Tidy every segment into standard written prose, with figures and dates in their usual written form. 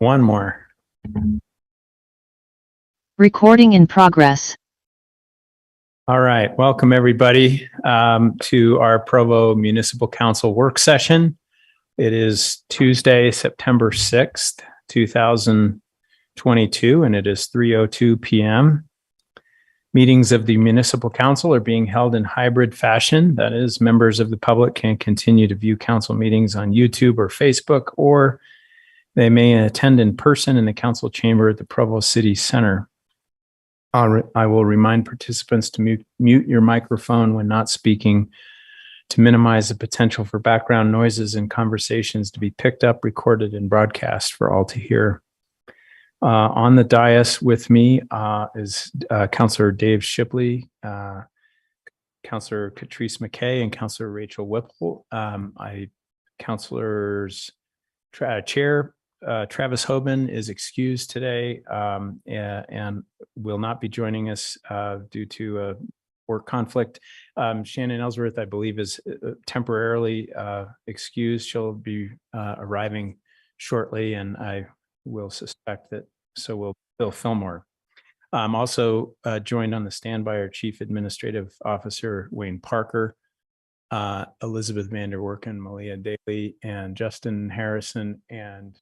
One more. Recording in progress. All right. Welcome, everybody, to our Provo Municipal Council work session. It is Tuesday, September 6th, 2022, and it is 3:02 p.m. Meetings of the Municipal Council are being held in hybrid fashion. That is, members of the public can continue to view council meetings on YouTube or Facebook, or they may attend in person in the council chamber at the Provo City Center. I will remind participants to mute your microphone when not speaking to minimize the potential for background noises and conversations to be picked up, recorded, and broadcast for all to hear. On the dais with me is Councillor Dave Shipley, Councillor Catrice McKay, and Councillor Rachel Whipple. Councillors Chair Travis Hoban is excused today and will not be joining us due to a work conflict. Shannon Ellsworth, I believe, is temporarily excused. She'll be arriving shortly, and I will suspect that so will Bill Fillmore. Also joined on the stand by our Chief Administrative Officer, Wayne Parker, Elizabeth Vanderwerken, Malia Daly, and Justin Harrison, and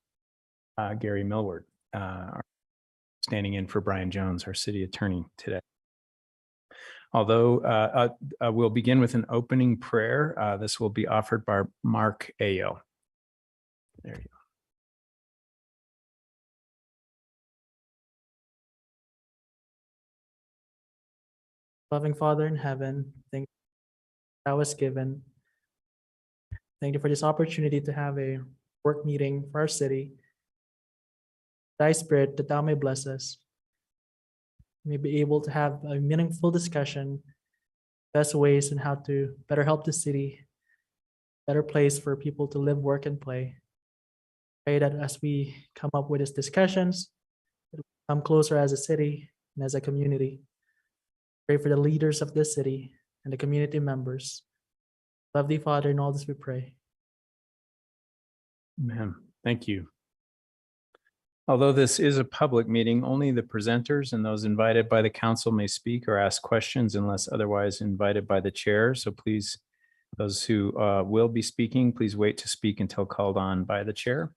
Gary Millward, standing in for Brian Jones, our city attorney today. Although we'll begin with an opening prayer. This will be offered by Mark Ayo. There you go. Loving Father in heaven, thank you that was given. Thank you for this opportunity to have a work meeting for our city. Thy Spirit, that thou may bless us. May be able to have a meaningful discussion, best ways in how to better help the city, better place for people to live, work, and play. Pray that as we come up with these discussions, it will come closer as a city and as a community. Pray for the leaders of this city and the community members. Love thee, Father, in all this we pray. Amen. Thank you. Although this is a public meeting, only the presenters and those invited by the council may speak or ask questions unless otherwise invited by the chair. So please, those who will be speaking, please wait to speak until called on by the chair.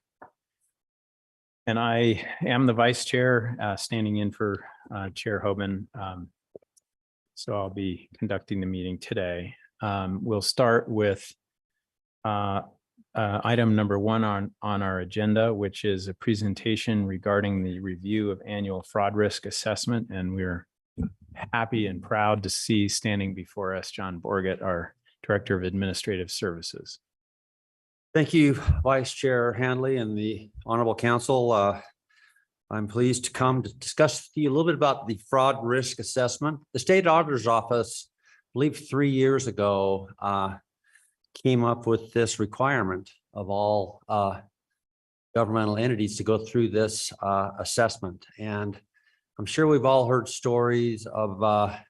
And I am the vice chair, standing in for Chair Hoban. So I'll be conducting the meeting today. We'll start with item number one on our agenda, which is a presentation regarding the review of annual fraud risk assessment. And we're happy and proud to see standing before us John Borgett, our Director of Administrative Services. Thank you, Vice Chair Handley and the Honorable Council. I'm pleased to come to discuss with you a little bit about the fraud risk assessment. The State Auditor's Office, I believe 3 years ago, came up with this requirement of all governmental entities to go through this assessment. And I'm sure we've all heard stories of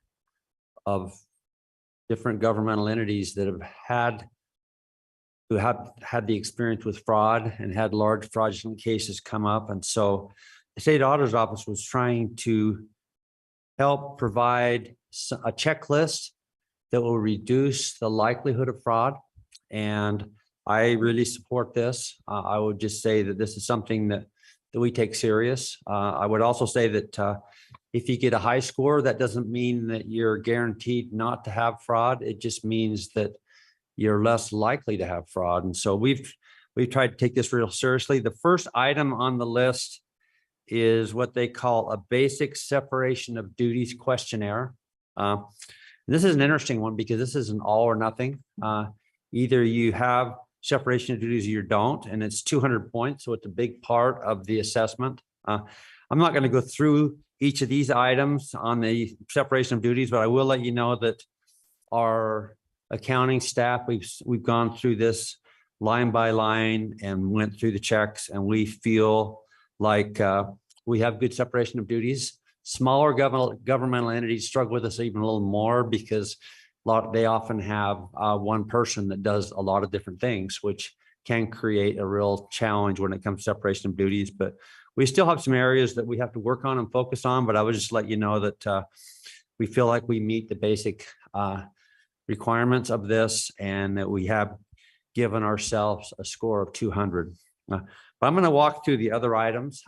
different governmental entities that have had the experience with fraud and had large fraudulent cases come up. And so the State Auditor's Office was trying to help provide a checklist that will reduce the likelihood of fraud. And I really support this. I would just say that this is something that we take serious. I would also say that if you get a high score, that doesn't mean that you're guaranteed not to have fraud. It just means that you're less likely to have fraud. And so we've tried to take this real seriously. The first item on the list is what they call a basic separation of duties questionnaire. This is an interesting one because this is an all or nothing. Either you have separation of duties or you don't, and it's 200 points. So it's a big part of the assessment. I'm not going to go through each of these items on the separation of duties, but I will let you know that our accounting staff, we've gone through this line by line and went through the checks, and we feel like we have good separation of duties. Smaller governmental entities struggle with this even a little more because they often have one person that does a lot of different things, which can create a real challenge when it comes to separation of duties. But We still have some areas that we have to work on and focus on, but I would just let you know that we feel like we meet the basic requirements of this and that we have given ourselves a score of 200. But I'm going to walk through the other items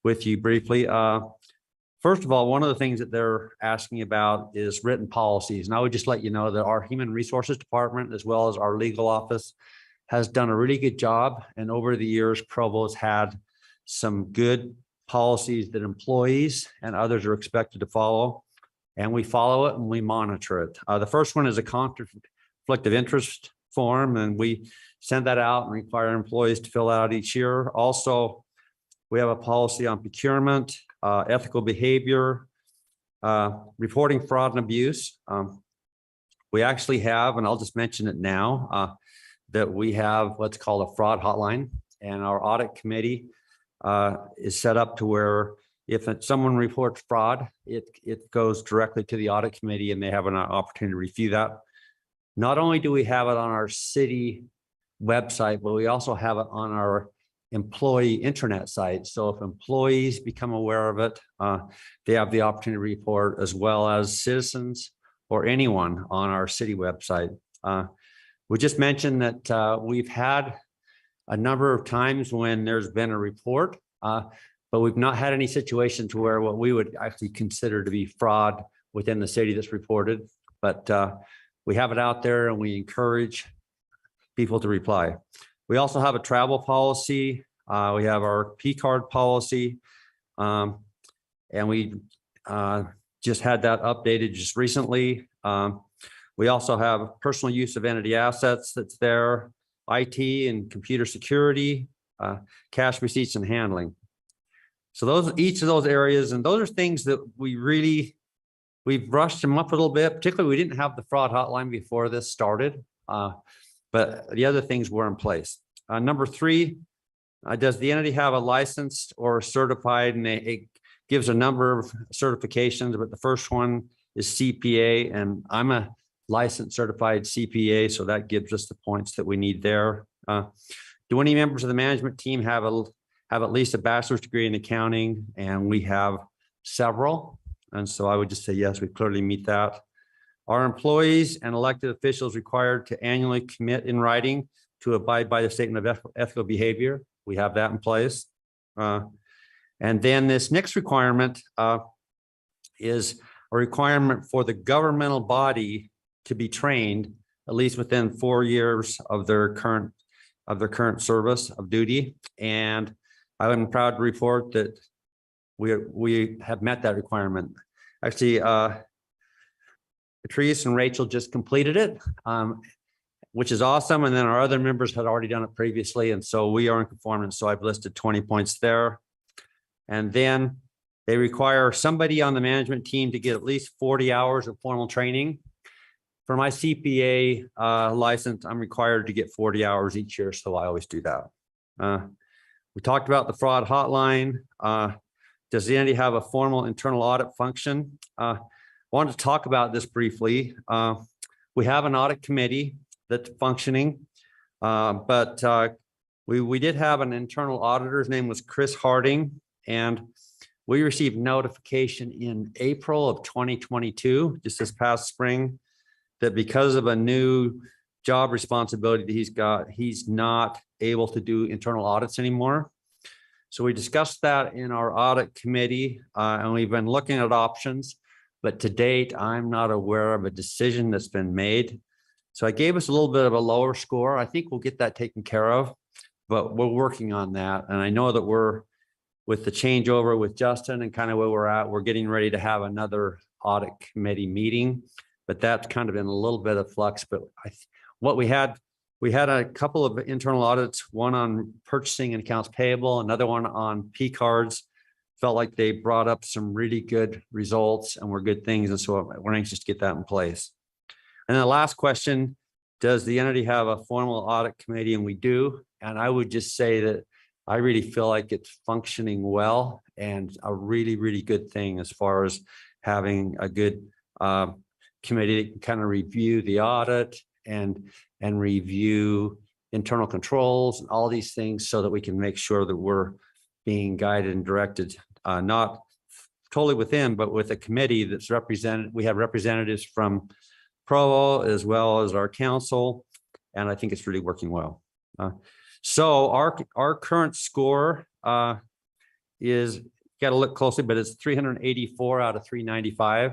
with you briefly. First of all, one of the things that they're asking about is written policies. And I would just let you know that our Human Resources Department, as well as our legal office, has done a really good job. And over the years, Provo's had some good policies that employees and others are expected to follow. And we follow it and we monitor it. The first one is a conflict of interest form, and we send that out and require employees to fill out each year. Also, we have a policy on procurement, ethical behavior, reporting fraud and abuse. We actually have, and I'll just mention it now, that we have what's called a fraud hotline, and our audit committee is set up to where if someone reports fraud, it goes directly to the audit committee and they have an opportunity to review that. Not only do we have it on our city website, but we also have it on our employee intranet site. So if employees become aware of it, they have the opportunity to report, as well as citizens or anyone on our city website. We just mentioned that we've had a number of times when there's been a report, but we've not had any situation to where what we would actually consider to be fraud within the city that's reported. But we have it out there and we encourage people to reply. We also have a travel policy. We have our P card policy. And we just had that updated just recently. We also have personal use of entity assets that's there, IT and computer security, cash receipts and handling. So each of those areas, and those are things that we've brushed them up a little bit. Particularly, we didn't have the fraud hotline before this started, but the other things were in place. Number 3, does the entity have a licensed or certified? And it gives a number of certifications, but the first one is CPA, and I'm a licensed certified CPA, so that gives us the points that we need there. Do any members of the management team have at least a bachelor's degree in accounting? And we have several. And so I would just say, yes, we clearly meet that. Are employees and elected officials required to annually commit in writing to abide by the statement of ethical behavior? We have that in place. And then this next requirement is a requirement for the governmental body to be trained at least within 4 years of their current service of duty. And I'm proud to report that we have met that requirement. Actually, Patrice and Rachel just completed it, which is awesome. And then our other members had already done it previously. And so we are in conformance. So I've listed 20 points there. And then they require somebody on the management team to get at least 40 hours of formal training. For my CPA license, I'm required to get 40 hours each year. So I always do that. We talked about the fraud hotline. Does the entity have a formal internal audit function? I wanted to talk about this briefly. We have an audit committee that's functioning, but we did have an internal auditor. His name was Chris Harding, and we received notification in April of 2022, just this past spring, that because of a new job responsibility that he's got, he's not able to do internal audits anymore. So we discussed that in our audit committee, and we've been looking at options, but to date, I'm not aware of a decision that's been made. So I gave us a little bit of a lower score. I think we'll get that taken care of, but we're working on that. And I know that we're, with the changeover with Justin and kind of where we're at, we're getting ready to have another audit committee meeting, but that's kind of in a little bit of flux. But what we had a couple of internal audits, one on purchasing and accounts payable, another one on P cards. Felt like they brought up some really good results and were good things. And so we're anxious to get that in place. And then the last question, does the entity have a formal audit committee? And we do. And I would just say that I really feel like it's functioning well and a really, really good thing as far as having a good committee that can kind of review the audit and review internal controls and all these things so that we can make sure that we're being guided and directed, not totally within, but with a committee that's represented. We have representatives from Provo as well as our council, and I think it's really working well. So our current score is, got to look closely, but it's 384 out of 395.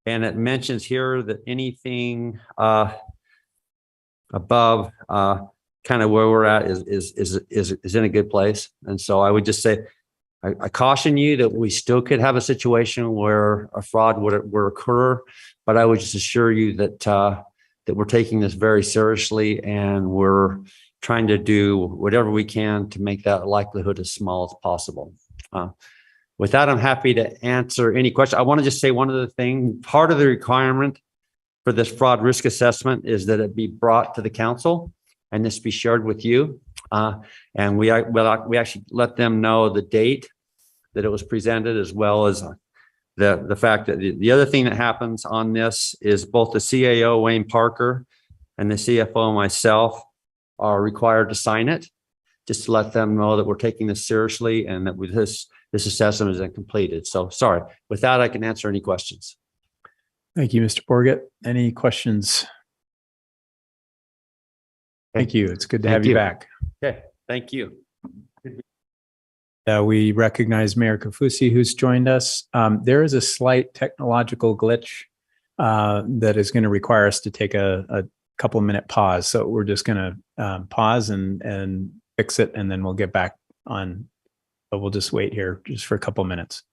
And it mentions here that anything above kind of where we're at is in a good place. And so I would just say, I caution you that we still could have a situation where a fraud would occur, but I would just assure you that that we're taking this very seriously, and we're trying to do whatever we can to make that likelihood as small as possible. With that, I'm happy to answer any question. I want to just say one other thing. Part of the requirement for this fraud risk assessment is that it be brought to the council and this be shared with you. And we actually let them know the date that it was presented, as well as the fact that the other thing that happens on this is both the CAO, Wayne Parker, and the CFO, myself, are required to sign it, just to let them know that we're taking this seriously and that with this assessment is completed. So sorry. With that, I can answer any questions. Thank you, Mr. Borgett. Any questions? Thank you. It's good to have you back. Okay. Thank you. We recognize Mayor Kafusi, who's joined us. There is a slight technological glitch that is going to require us to take a couple minute pause. So we're just going to pause and fix it, and then we'll get back on. But we'll just wait here just for a couple minutes.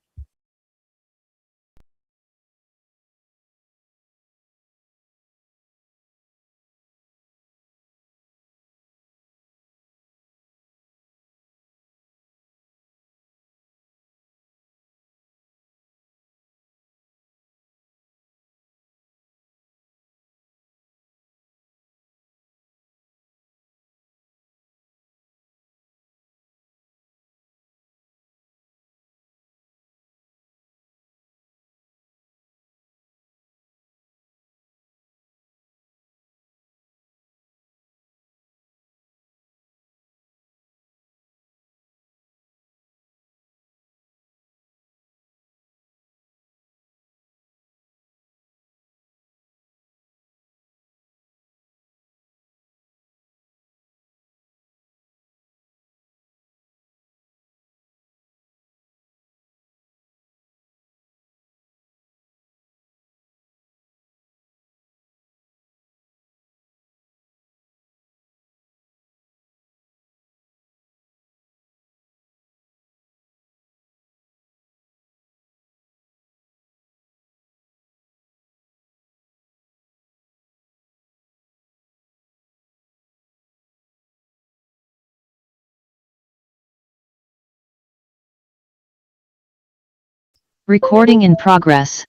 Recording in progress.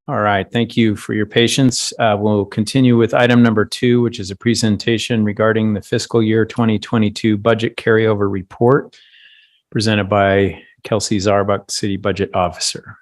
All right. Thank you for your patience. We'll continue with item number 2, which is a presentation regarding the fiscal year 2022 budget carryover report presented by Kelsey Zarbuck, City Budget Officer.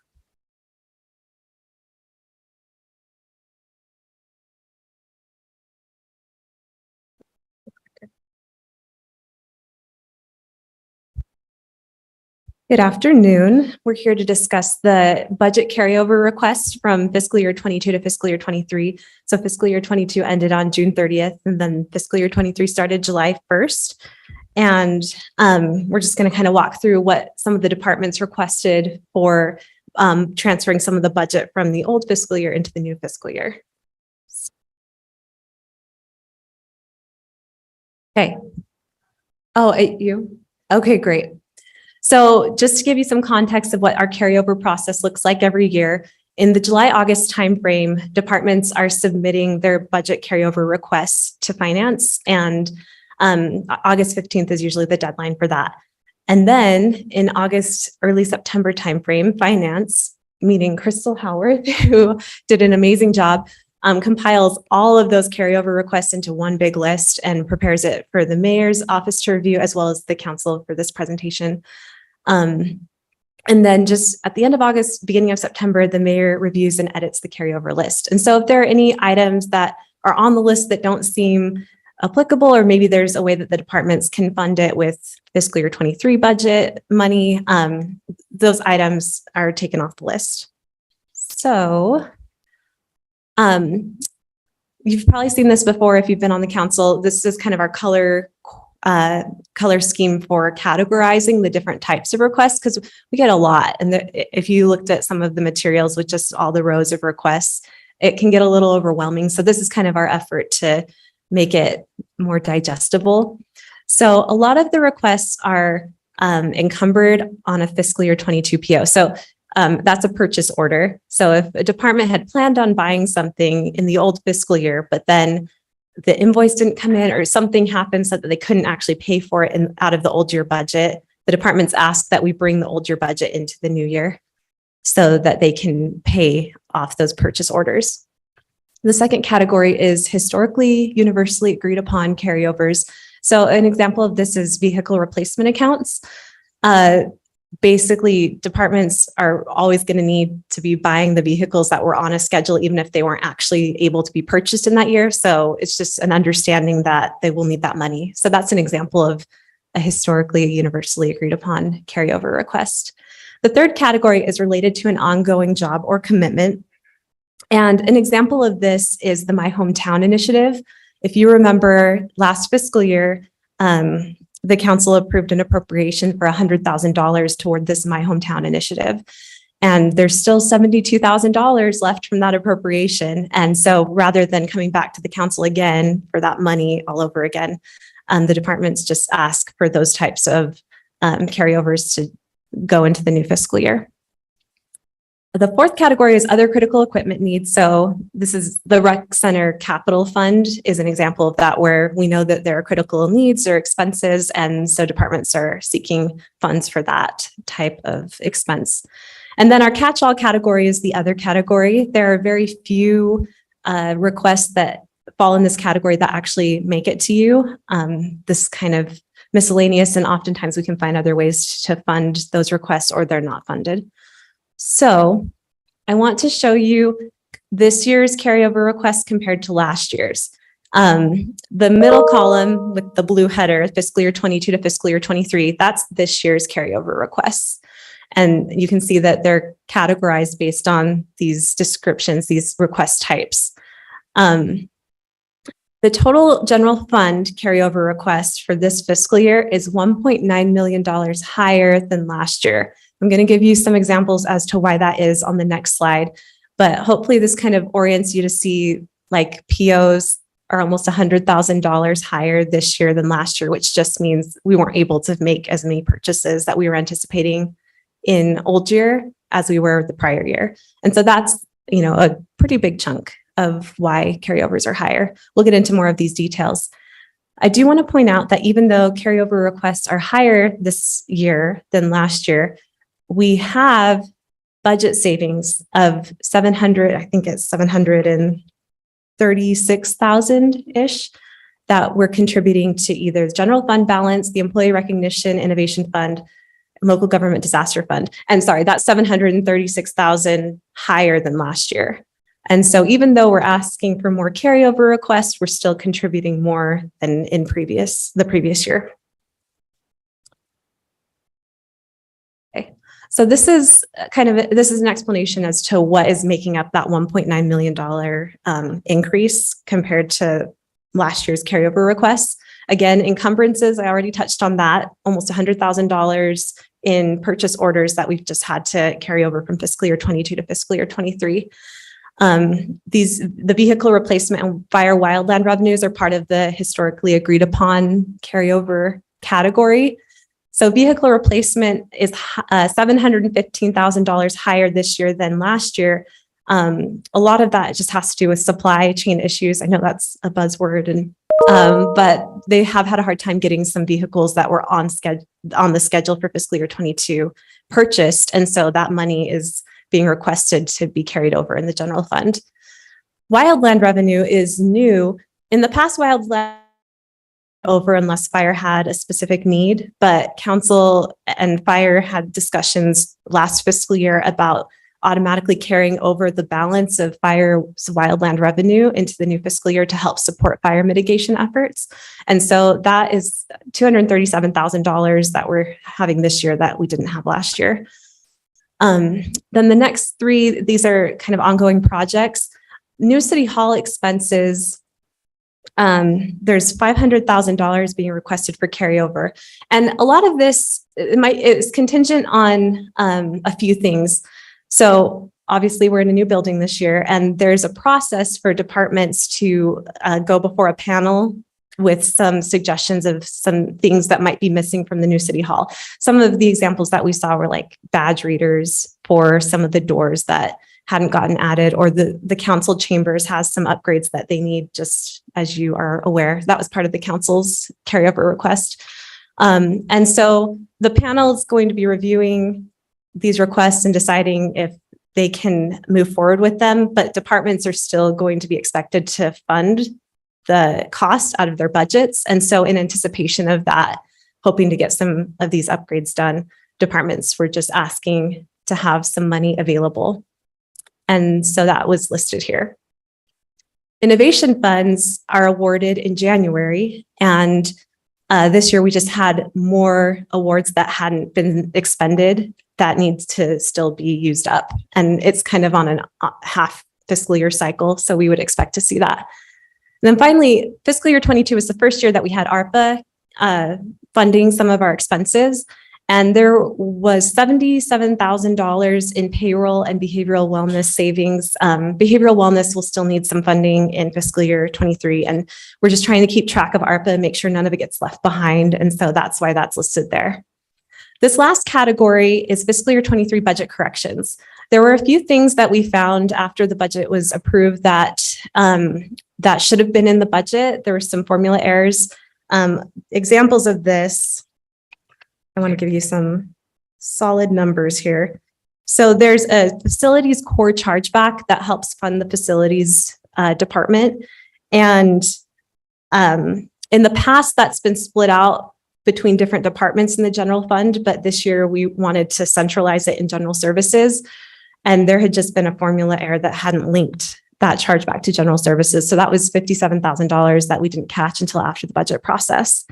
Good afternoon. We're here to discuss the budget carryover request from fiscal year 22 to fiscal year 23. So fiscal year 22 ended on June 30th, and then fiscal year 23 started July 1st. And we're just going to kind of walk through what some of the departments requested for transferring some of the budget from the old fiscal year into the new fiscal year. Okay. Oh, you? Okay, great. So just to give you some context of what our carryover process looks like every year, in the July-August timeframe, departments are submitting their budget carryover requests to finance, and August 15th is usually the deadline for that. And then in August, early September timeframe, finance, meaning Crystal Howard, who did an amazing job, compiles all of those carryover requests into one big list and prepares it for the mayor's office to review, as well as the council for this presentation. And then just at the end of August, beginning of September, the mayor reviews and edits the carryover list. And so if there are any items that are on the list that don't seem applicable, or maybe there's a way that the departments can fund it with fiscal year 23 budget money. Those items are taken off the list. So you've probably seen this before if you've been on the council. This is kind of our color scheme for categorizing the different types of requests, because we get a lot. And if you looked at some of the materials with just all the rows of requests, it can get a little overwhelming. So this is kind of our effort to make it more digestible. So a lot of the requests are encumbered on a fiscal year 22 PO. So that's a purchase order. So if a department had planned on buying something in the old fiscal year, but then the invoice didn't come in or something happened so that they couldn't actually pay for it out of the old year budget, the departments ask that we bring the old year budget into the new year so that they can pay off those purchase orders. The second category is historically universally agreed upon carryovers. So an example of this is vehicle replacement accounts. Basically, departments are always going to need to be buying the vehicles that were on a schedule, even if they weren't actually able to be purchased in that year. So it's just an understanding that they will need that money. So that's an example of a historically universally agreed upon carryover request. The third category is related to an ongoing job or commitment. And an example of this is the My Hometown initiative. If you remember last fiscal year, the council approved an appropriation for $100,000 toward this My Hometown initiative. And there's still $72,000 left from that appropriation. And so rather than coming back to the council again for that money all over again, the departments just ask for those types of carryovers to go into the new fiscal year. The fourth category is other critical equipment needs. So this is the Rec Center Capital Fund is an example of that, where we know that there are critical needs or expenses, and so departments are seeking funds for that type of expense. And then our catch-all category is the other category. There are very few requests that fall in this category that actually make it to you. This kind of miscellaneous, and oftentimes we can find other ways to fund those requests, or they're not funded. So I want to show you this year's carryover request compared to last year's. The middle column with the blue header, fiscal year 22 to fiscal year 23, that's this year's carryover requests. And you can see that they're categorized based on these descriptions, these request types. The total general fund carryover request for this fiscal year is $1.9 million higher than last year. I'm going to give you some examples as to why that is on the next slide, but hopefully this kind of orients you to see like POs are almost $100,000 higher this year than last year, which just means we weren't able to make as many purchases that we were anticipating in old year as we were the prior year. And so that's, a pretty big chunk of why carryovers are higher. We'll get into more of these details. I do want to point out that even though carryover requests are higher this year than last year, we have budget savings of 736,000-ish that we're contributing to either the general fund balance, the Employee Recognition Innovation Fund, Local Government Disaster Fund. And sorry, that's 736,000 higher than last year. And so even though we're asking for more carryover requests, we're still contributing more than in the previous year. Okay. So this is an explanation as to what is making up that $1.9 million increase compared to last year's carryover requests. Again, encumbrances, I already touched on that, almost $100,000 in purchase orders that we've just had to carry over from fiscal year 22 to fiscal year 23. The vehicle replacement and fire wildland revenues are part of the historically agreed upon carryover category. So vehicle replacement is $715,000 higher this year than last year. A lot of that just has to do with supply chain issues. I know that's a buzzword, but they have had a hard time getting some vehicles that were on the schedule for fiscal year 22 purchased. And so that money is being requested to be carried over in the general fund. Wildland revenue is new. In the past, wildland over unless fire had a specific need, but council and fire had discussions last fiscal year about automatically carrying over the balance of fire's wildland revenue into the new fiscal year to help support fire mitigation efforts. And so that is $237,000 that we're having this year that we didn't have last year. Then the next three, these are kind of ongoing projects. New City Hall expenses, there's $500,000 being requested for carryover. And a lot of this, it's contingent on a few things. So obviously we're in a new building this year, and there's a process for departments to go before a panel with some suggestions of some things that might be missing from the new City Hall. Some of the examples that we saw were like badge readers for some of the doors that hadn't gotten added, or the council chambers has some upgrades that they need, just as you are aware. That was part of the council's carryover request. And so the panel is going to be reviewing these requests and deciding if they can move forward with them, but departments are still going to be expected to fund the cost out of their budgets. And so in anticipation of that, hoping to get some of these upgrades done, departments were just asking to have some money available. And so that was listed here. Innovation funds are awarded in January, and this year we just had more awards that hadn't been expended that needs to still be used up. And it's kind of on a half fiscal year cycle, so we would expect to see that. And then finally, fiscal year 22 was the first year that we had ARPA funding some of our expenses. And there was $77,000 in payroll and behavioral wellness savings. Behavioral wellness will still need some funding in fiscal year 23. And we're just trying to keep track of ARPA and make sure none of it gets left behind. And so that's why that's listed there. This last category is fiscal year 23 budget corrections. There were a few things that we found after the budget was approved that that should have been in the budget. There were some formula errors. Examples of this, I want to give you some solid numbers here. So there's a facilities core chargeback that helps fund the facilities department. And in the past, that's been split out between different departments in the general fund, but this year we wanted to centralize it in general services. And there had just been a formula error that hadn't linked that chargeback to general services. So that was $57,000 that we didn't catch until after the budget process.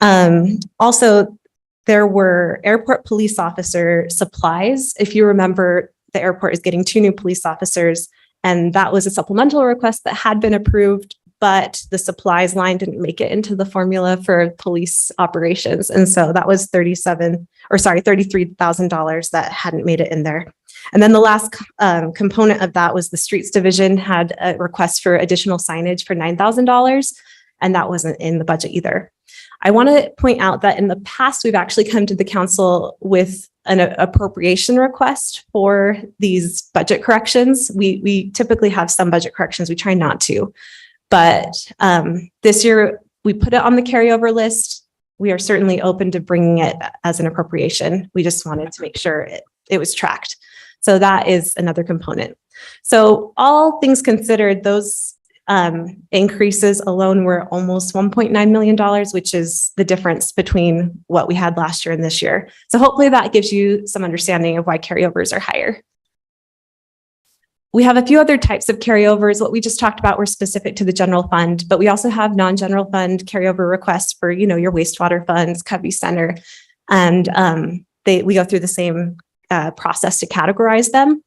Also, there were airport police officer supplies. If you remember, the airport is getting 2 new police officers, and that was a supplemental request that had been approved, but the supplies line didn't make it into the formula for police operations. And so that was $33,000 that hadn't made it in there. And then the last component of that was the streets division had a request for additional signage for $9,000, and that wasn't in the budget either. I want to point out that in the past, we've actually come to the council with an appropriation request for these budget corrections. We typically have some budget corrections. We try not to. But this year, we put it on the carryover list. We are certainly open to bringing it as an appropriation. We just wanted to make sure it was tracked. So that is another component. So all things considered, those increases alone were almost $1.9 million, which is the difference between what we had last year and this year. So hopefully that gives you some understanding of why carryovers are higher. We have a few other types of carryovers. What we just talked about were specific to the general fund, but we also have non-general fund carryover requests for, your wastewater funds, Covey Center, and we go through the same process to categorize them.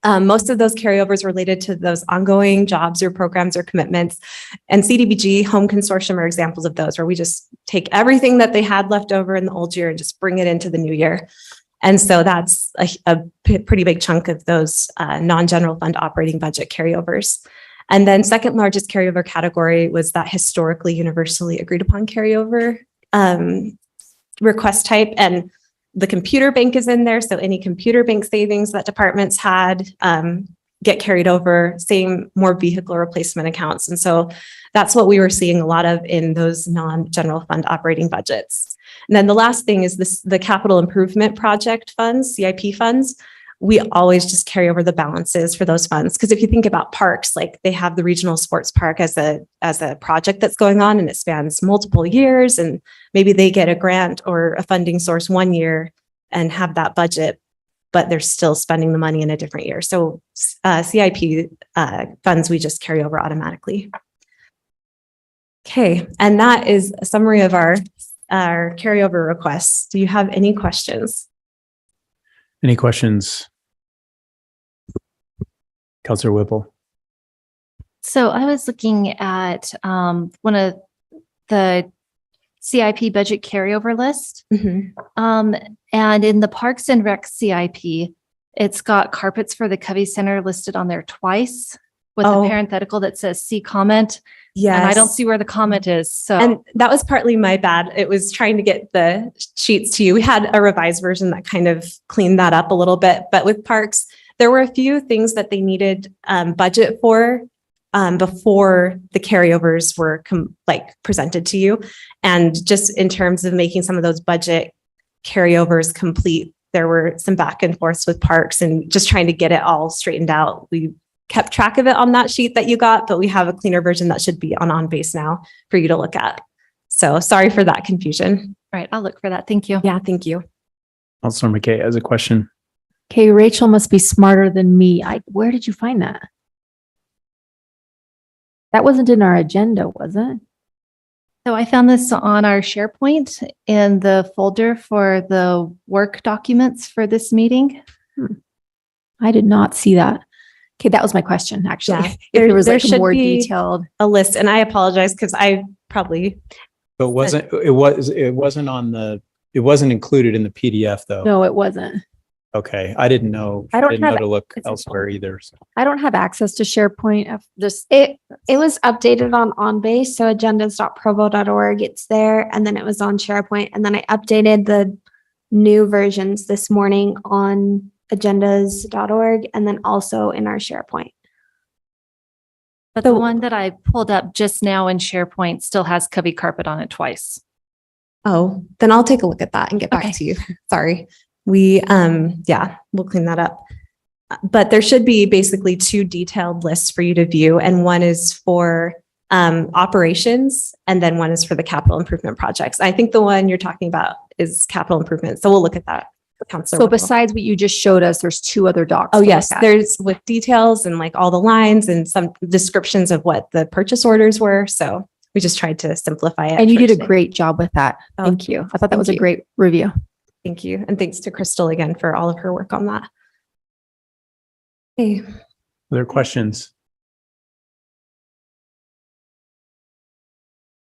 Most of those carryovers related to those ongoing jobs or programs or commitments, and CDBG Home Consortium are examples of those, where we just take everything that they had left over in the old year and just bring it into the new year. And so that's a pretty big chunk of those non-general fund operating budget carryovers. And then second largest carryover category was that historically universally agreed upon carryover request type. And the computer bank is in there. So any computer bank savings that departments had get carried over, same more vehicle replacement accounts. And so that's what we were seeing a lot of in those non-general fund operating budgets. And then the last thing is the capital improvement project funds, CIP funds. We always just carry over the balances for those funds. Because if you think about parks, like they have the regional sports park as a project that's going on, and it spans multiple years, and maybe they get a grant or a funding source one year and have that budget but they're still spending the money in a different year. So CIP funds, we just carry over automatically. Okay, and that is a summary of our carryover requests. Do you have any questions? Any questions? Councilor Whipple. So I was looking at one of the CIP budget carryover list. And in the Parks and Rec CIP, it's got carpets for the Covey Center listed on there twice with a parenthetical that says see comment. Yes. And I don't see where the comment is. So And that was partly my bad. It was trying to get the sheets to you. We had a revised version that kind of cleaned that up a little bit, but with parks, there were a few things that they needed budget for before the carryovers were presented to you. And just in terms of making some of those budget carryovers complete, there were some back and forths with parks and just trying to get it all straightened out. We kept track of it on that sheet that you got, but we have a cleaner version that should be on base now for you to look at. So sorry for that confusion. right, I'll look for that. Thank you. Yeah, thank you. Councilor McKay has a question. Okay, Rachel must be smarter than me. Where did you find that? That wasn't in our agenda, was it? So I found this on our SharePoint in the folder for the work documents for this meeting. I did not see that. Okay, that was my question, actually. Yeah, If there was there like a should more be detailed. a list, and I apologize because I probably, But it wasn't included in the PDF though. No, it wasn't. Okay, I didn't know. I don't didn't know have- to look it's- elsewhere either. So. I don't have access to SharePoint. It was updated on base, so agendas.provo.org. It's there, and then it was on SharePoint, and then I updated the new versions this morning on agendas.org, and then also in our SharePoint. But the one that I pulled up just now in SharePoint still has Covey carpet on it twice. oh, then I'll take a look at that and get back Okay. to you. Sorry. We, we'll clean that up. But there should be basically two detailed lists for you to view, and one is for operations, and then one is for the capital improvement projects. I think the one you're talking about is capital improvement. So we'll look at that. Councilor So Whipple. besides what you just showed us, there's two other docs. Oh, to look yes, at. there's with details and like all the lines and some descriptions of what the purchase orders were. So we just tried to simplify it. And you for did a today. great job with that. Oh, Thank you. I thought that was a thank you. great review. Thank you. And thanks to Crystal again for all of her work on that. Okay. Other questions?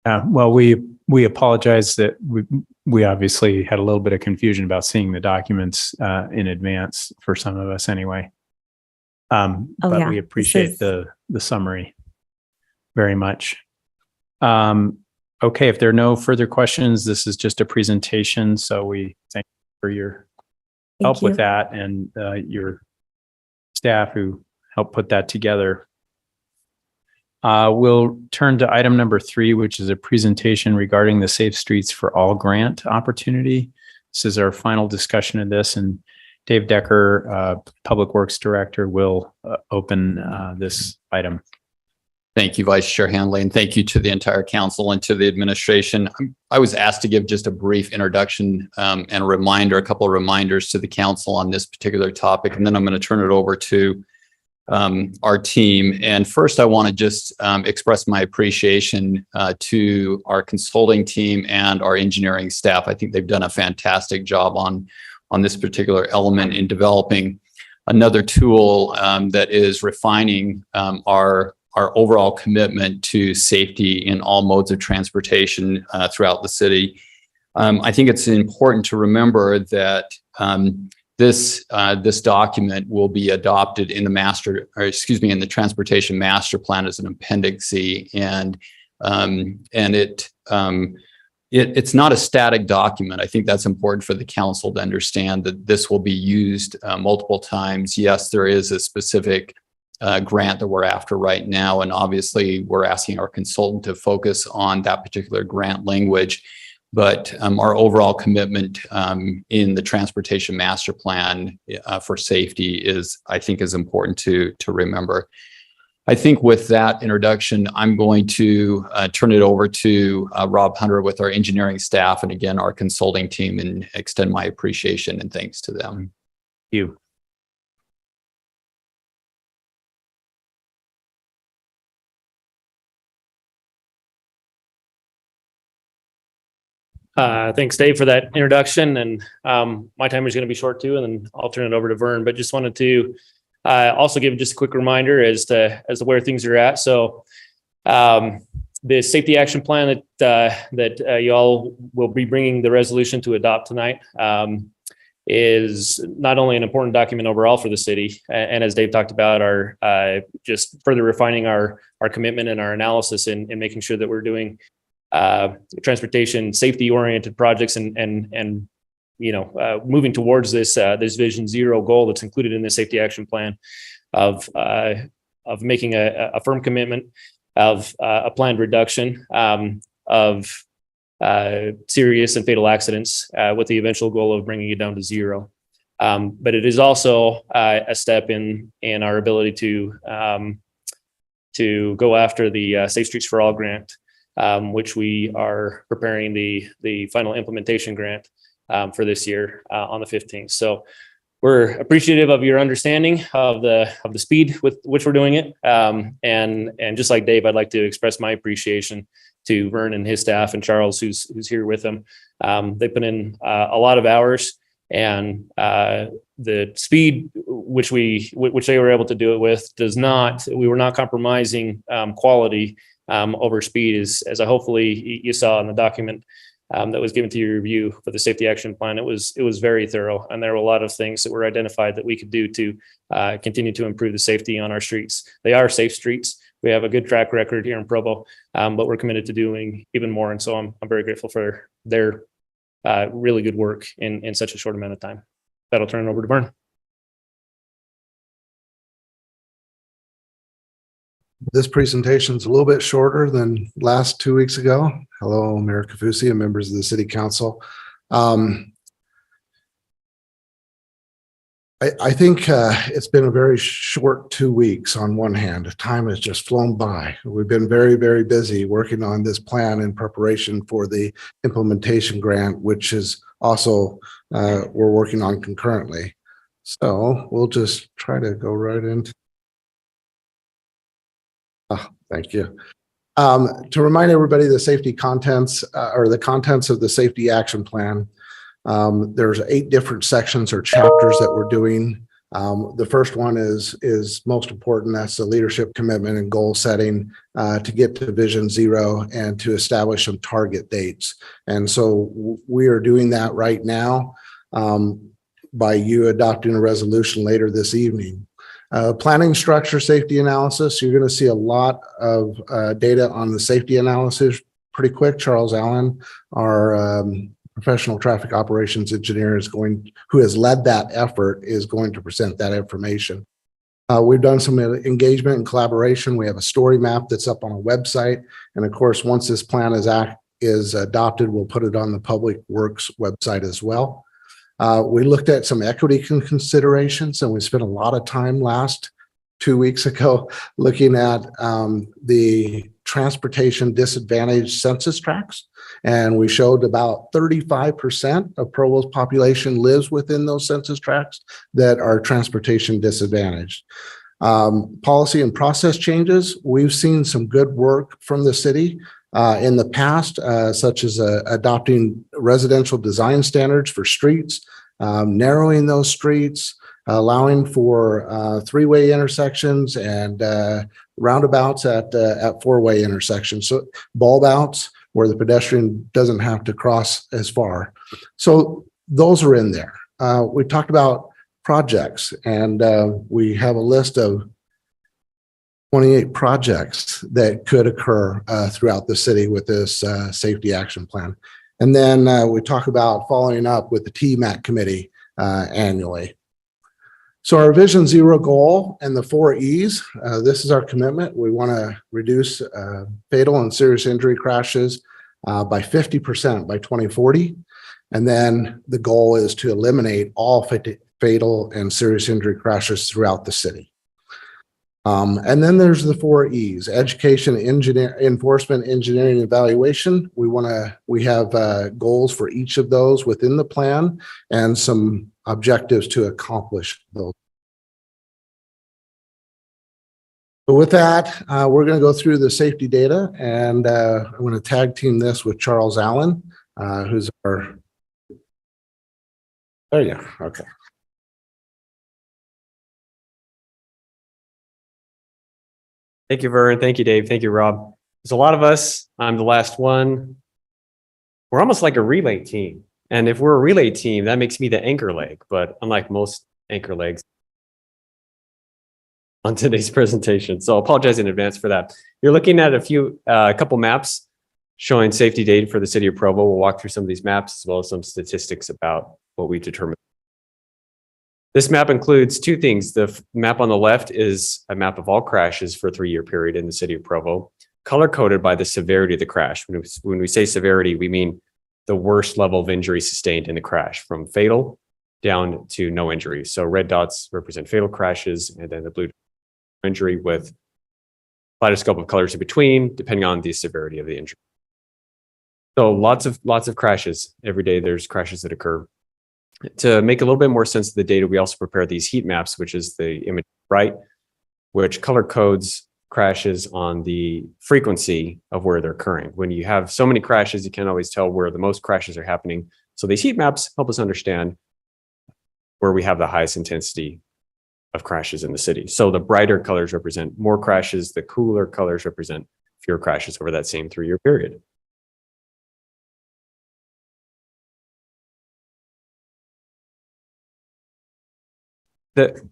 Well, we apologize that we obviously had a little bit of confusion about seeing the documents in advance for some of us anyway. But yeah, we this appreciate is- the summary very much. Okay, if there are no further questions, this is just a presentation. So we thank you for your help Thank you. with that and your staff who helped put that together. We'll turn to item number 3, which is a presentation regarding the Safe Streets for All grant opportunity. This is our final discussion of this, and Dave Decker, Public Works Director, will open this item. Thank you, Vice Chair Handley, and thank you to the entire council and to the administration. I was asked to give just a brief introduction and a couple of reminders to the council on this particular topic, and then I'm going to turn it over to our team. And first, I want to just express my appreciation to our consulting team and our engineering staff. I think they've done a fantastic job on this particular element in developing another tool that is refining our overall commitment to safety in all modes of transportation throughout the city. I think it's important to remember that this document will be adopted in the Transportation Master Plan as an Appendix C, and it's not a static document. I think that's important for the council to understand that this will be used multiple times. Yes, there is a specific grant that we're after right now, and obviously we're asking our consultant to focus on that particular grant language. But our overall commitment in the Transportation Master Plan for safety is important to remember. I think with that introduction, I'm going to turn it over to Rob Hunter with our engineering staff and again, our consulting team, and extend my appreciation and thanks to them. You. Thanks, Dave, for that introduction. And my time is going to be short too, and then I'll turn it over to Vern. But just wanted to also give just a quick reminder as to where things are at. So the safety action plan that you all will be bringing the resolution to adopt tonight is not only an important document overall for the city, and as Dave talked about, our just further refining our commitment and our analysis in making sure that we're doing transportation safety oriented projects and you know, moving towards this Vision Zero goal that's included in the safety action plan of making a firm commitment of a planned reduction of serious and fatal accidents with the eventual goal of bringing it down to zero. But it is also a step in our ability to go after the Safe Streets for All grant, which we are preparing the final implementation grant for this year on the 15th. So we're appreciative of your understanding of the speed with which we're doing it. And just like Dave, I'd like to express my appreciation to Vern and his staff and Charles, who's here with them. They put in a lot of hours, and the speed which they were able to do it with we were not compromising quality over speed, as I hopefully you saw in the document that was given to your review for the safety action plan. It was very thorough, and there were a lot of things that were identified that we could do to continue to improve the safety on our streets. They are safe streets. We have a good track record here in Provo, but we're committed to doing even more. And so I'm very grateful for their really good work in such a short amount of time. That'll turn it over to Vern. This presentation is a little bit shorter than last 2 weeks ago. Hello, Mayor Kafusi and members of the City Council. I think it's been a very short 2 weeks on one hand. Time has just flown by. We've been very, very busy working on this plan in preparation for the implementation grant, which is also we're working on concurrently. So we'll just try to go right into. Thank you. To remind everybody, the safety contents or the contents of the safety action plan. There's 8 different sections or chapters that we're doing. The first one is most important. That's the leadership commitment and goal setting to get to Vision Zero and to establish some target dates. And so we are doing that right now by you adopting a resolution later this evening. Planning structure safety analysis. You're going to see a lot of data on the safety analysis pretty quick. Charles Allen, our professional traffic operations engineer, who has led that effort, is going to present that information. We've done some engagement and collaboration. We have a story map that's up on a website. And of course, once this plan is adopted, we'll put it on the Public Works website as well. We looked at some equity considerations, and we spent a lot of time last 2 weeks ago looking at the transportation disadvantaged census tracts. And we showed about 35% of Provo's population lives within those census tracts that are transportation disadvantaged. Policy and process changes. We've seen some good work from the city in the past, such as adopting residential design standards for streets, narrowing those streets, allowing for three-way intersections and roundabouts at four-way intersections. So bulb outs where the pedestrian doesn't have to cross as far. So those are in there. We talked about projects, and we have a list of 28 projects that could occur throughout the city with this safety action plan. And then we talk about following up with the TMAC committee annually. So our Vision Zero goal and the 4 E's, this is our commitment. We want to reduce fatal and serious injury crashes by 50% by 2040. And then the goal is to eliminate all fatal and serious injury crashes throughout the city. And then there's the 4 E's: education, enforcement, engineering, evaluation. We have goals for each of those within the plan and some objectives to accomplish those. But with that, we're going to go through the safety data, and I'm going to tag team this with Charles Allen, who's our. There you go. Okay. Thank you, Vern. Thank you, Dave. Thank you, Rob. There's a lot of us. I'm the last one. We're almost like a relay team. And if we're a relay team, that makes me the anchor leg. But unlike most anchor legs on today's presentation, so I apologize in advance for that. You're looking at a couple maps showing safety data for the city of Provo. We'll walk through some of these maps as well as some statistics about what we determined. This map includes two things. The map on the left is a map of all crashes for a 3-year period in the city of Provo, color-coded by the severity of the crash. When we say severity, we mean the worst level of injury sustained in the crash, from fatal down to no injury. So red dots represent fatal crashes, and then the blue injury with kaleidoscope of colors in between, depending on the severity of the injury. So lots of crashes. Every day there's crashes that occur. To make a little bit more sense of the data, we also prepare these heat maps, which is the image right, which color codes crashes on the frequency of where they're occurring. When you have so many crashes, you can't always tell where the most crashes are happening. So these heat maps help us understand where we have the highest intensity of crashes in the city. So the brighter colors represent more crashes, the cooler colors represent fewer crashes over that same 3-year period.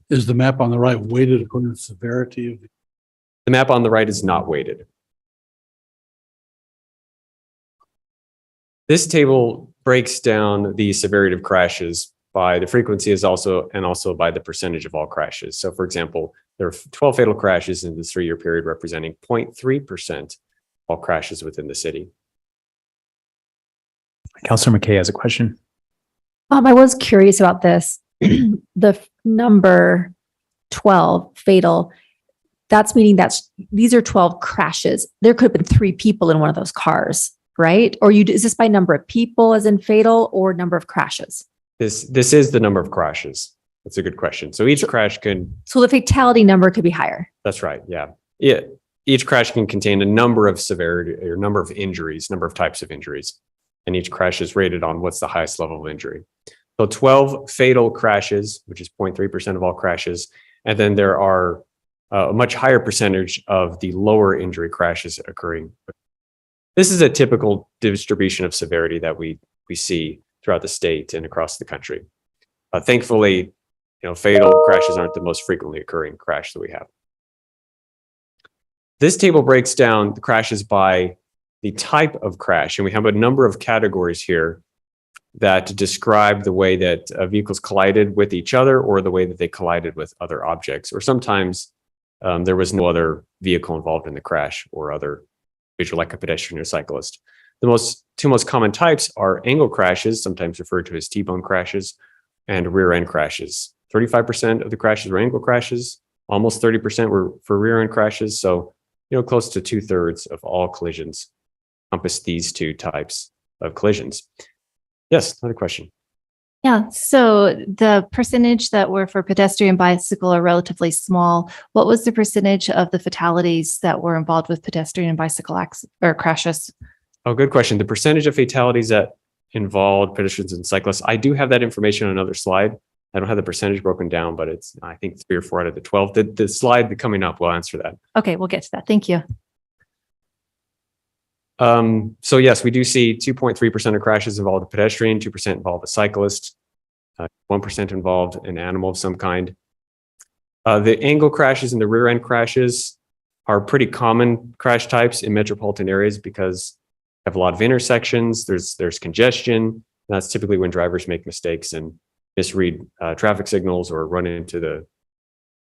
Is the map on the right weighted according to the severity of the map on the right is not weighted. This table breaks down the severity of crashes by the frequency and also by the percentage of all crashes. So for example, there are 12 fatal crashes in this 3-year period, representing 0.3% of all crashes within the city. Councilor McKay has a question. I was curious about this. The number 12 fatal, that's meaning these are 12 crashes. There could have been 3 people in one of those cars, right? Or is this by number of people as in fatal, or number of crashes? This is the number of crashes. That's a good question. So each crash can. So the fatality number could be higher. That's right. Yeah. Yeah. Each crash can contain a number of severity or number of injuries, number of types of injuries. And each crash is rated on what's the highest level of injury. So 12 fatal crashes, which is 0.3% of all crashes. And then there are a much higher percentage of the lower injury crashes occurring. This is a typical distribution of severity that we see throughout the state and across the country. Thankfully, fatal crashes aren't the most frequently occurring crash that we have. This table breaks down the crashes by the type of crash, and we have a number of categories here that describe the way that vehicles collided with each other or the way that they collided with other objects, or sometimes there was no other vehicle involved in the crash or other individual like a pedestrian or cyclist. The two most common types are angle crashes, sometimes referred to as T-bone crashes, and rear end crashes. 35% of the crashes were angle crashes, almost 30% were for rear end crashes. So, close to 2/3 of all collisions encompass these two types of collisions. Yes, another question. Yeah, so the percentage that were for pedestrian bicycle are relatively small. What was the percentage of the fatalities that were involved with pedestrian and bicycle crashes? Oh, good question. The percentage of fatalities that involved pedestrians and cyclists, I do have that information on another slide. I don't have the percentage broken down, but it's, I think, 3 or 4 out of the 12. The slide coming up will answer that. Okay, we'll get to that. Thank you. So yes, we do see 2.3% of crashes involve a pedestrian, 2% involve a cyclist, 1% involved an animal of some kind. The angle crashes and the rear end crashes are pretty common crash types in metropolitan areas because we have a lot of intersections. There's congestion. That's typically when drivers make mistakes and misread traffic signals or run into the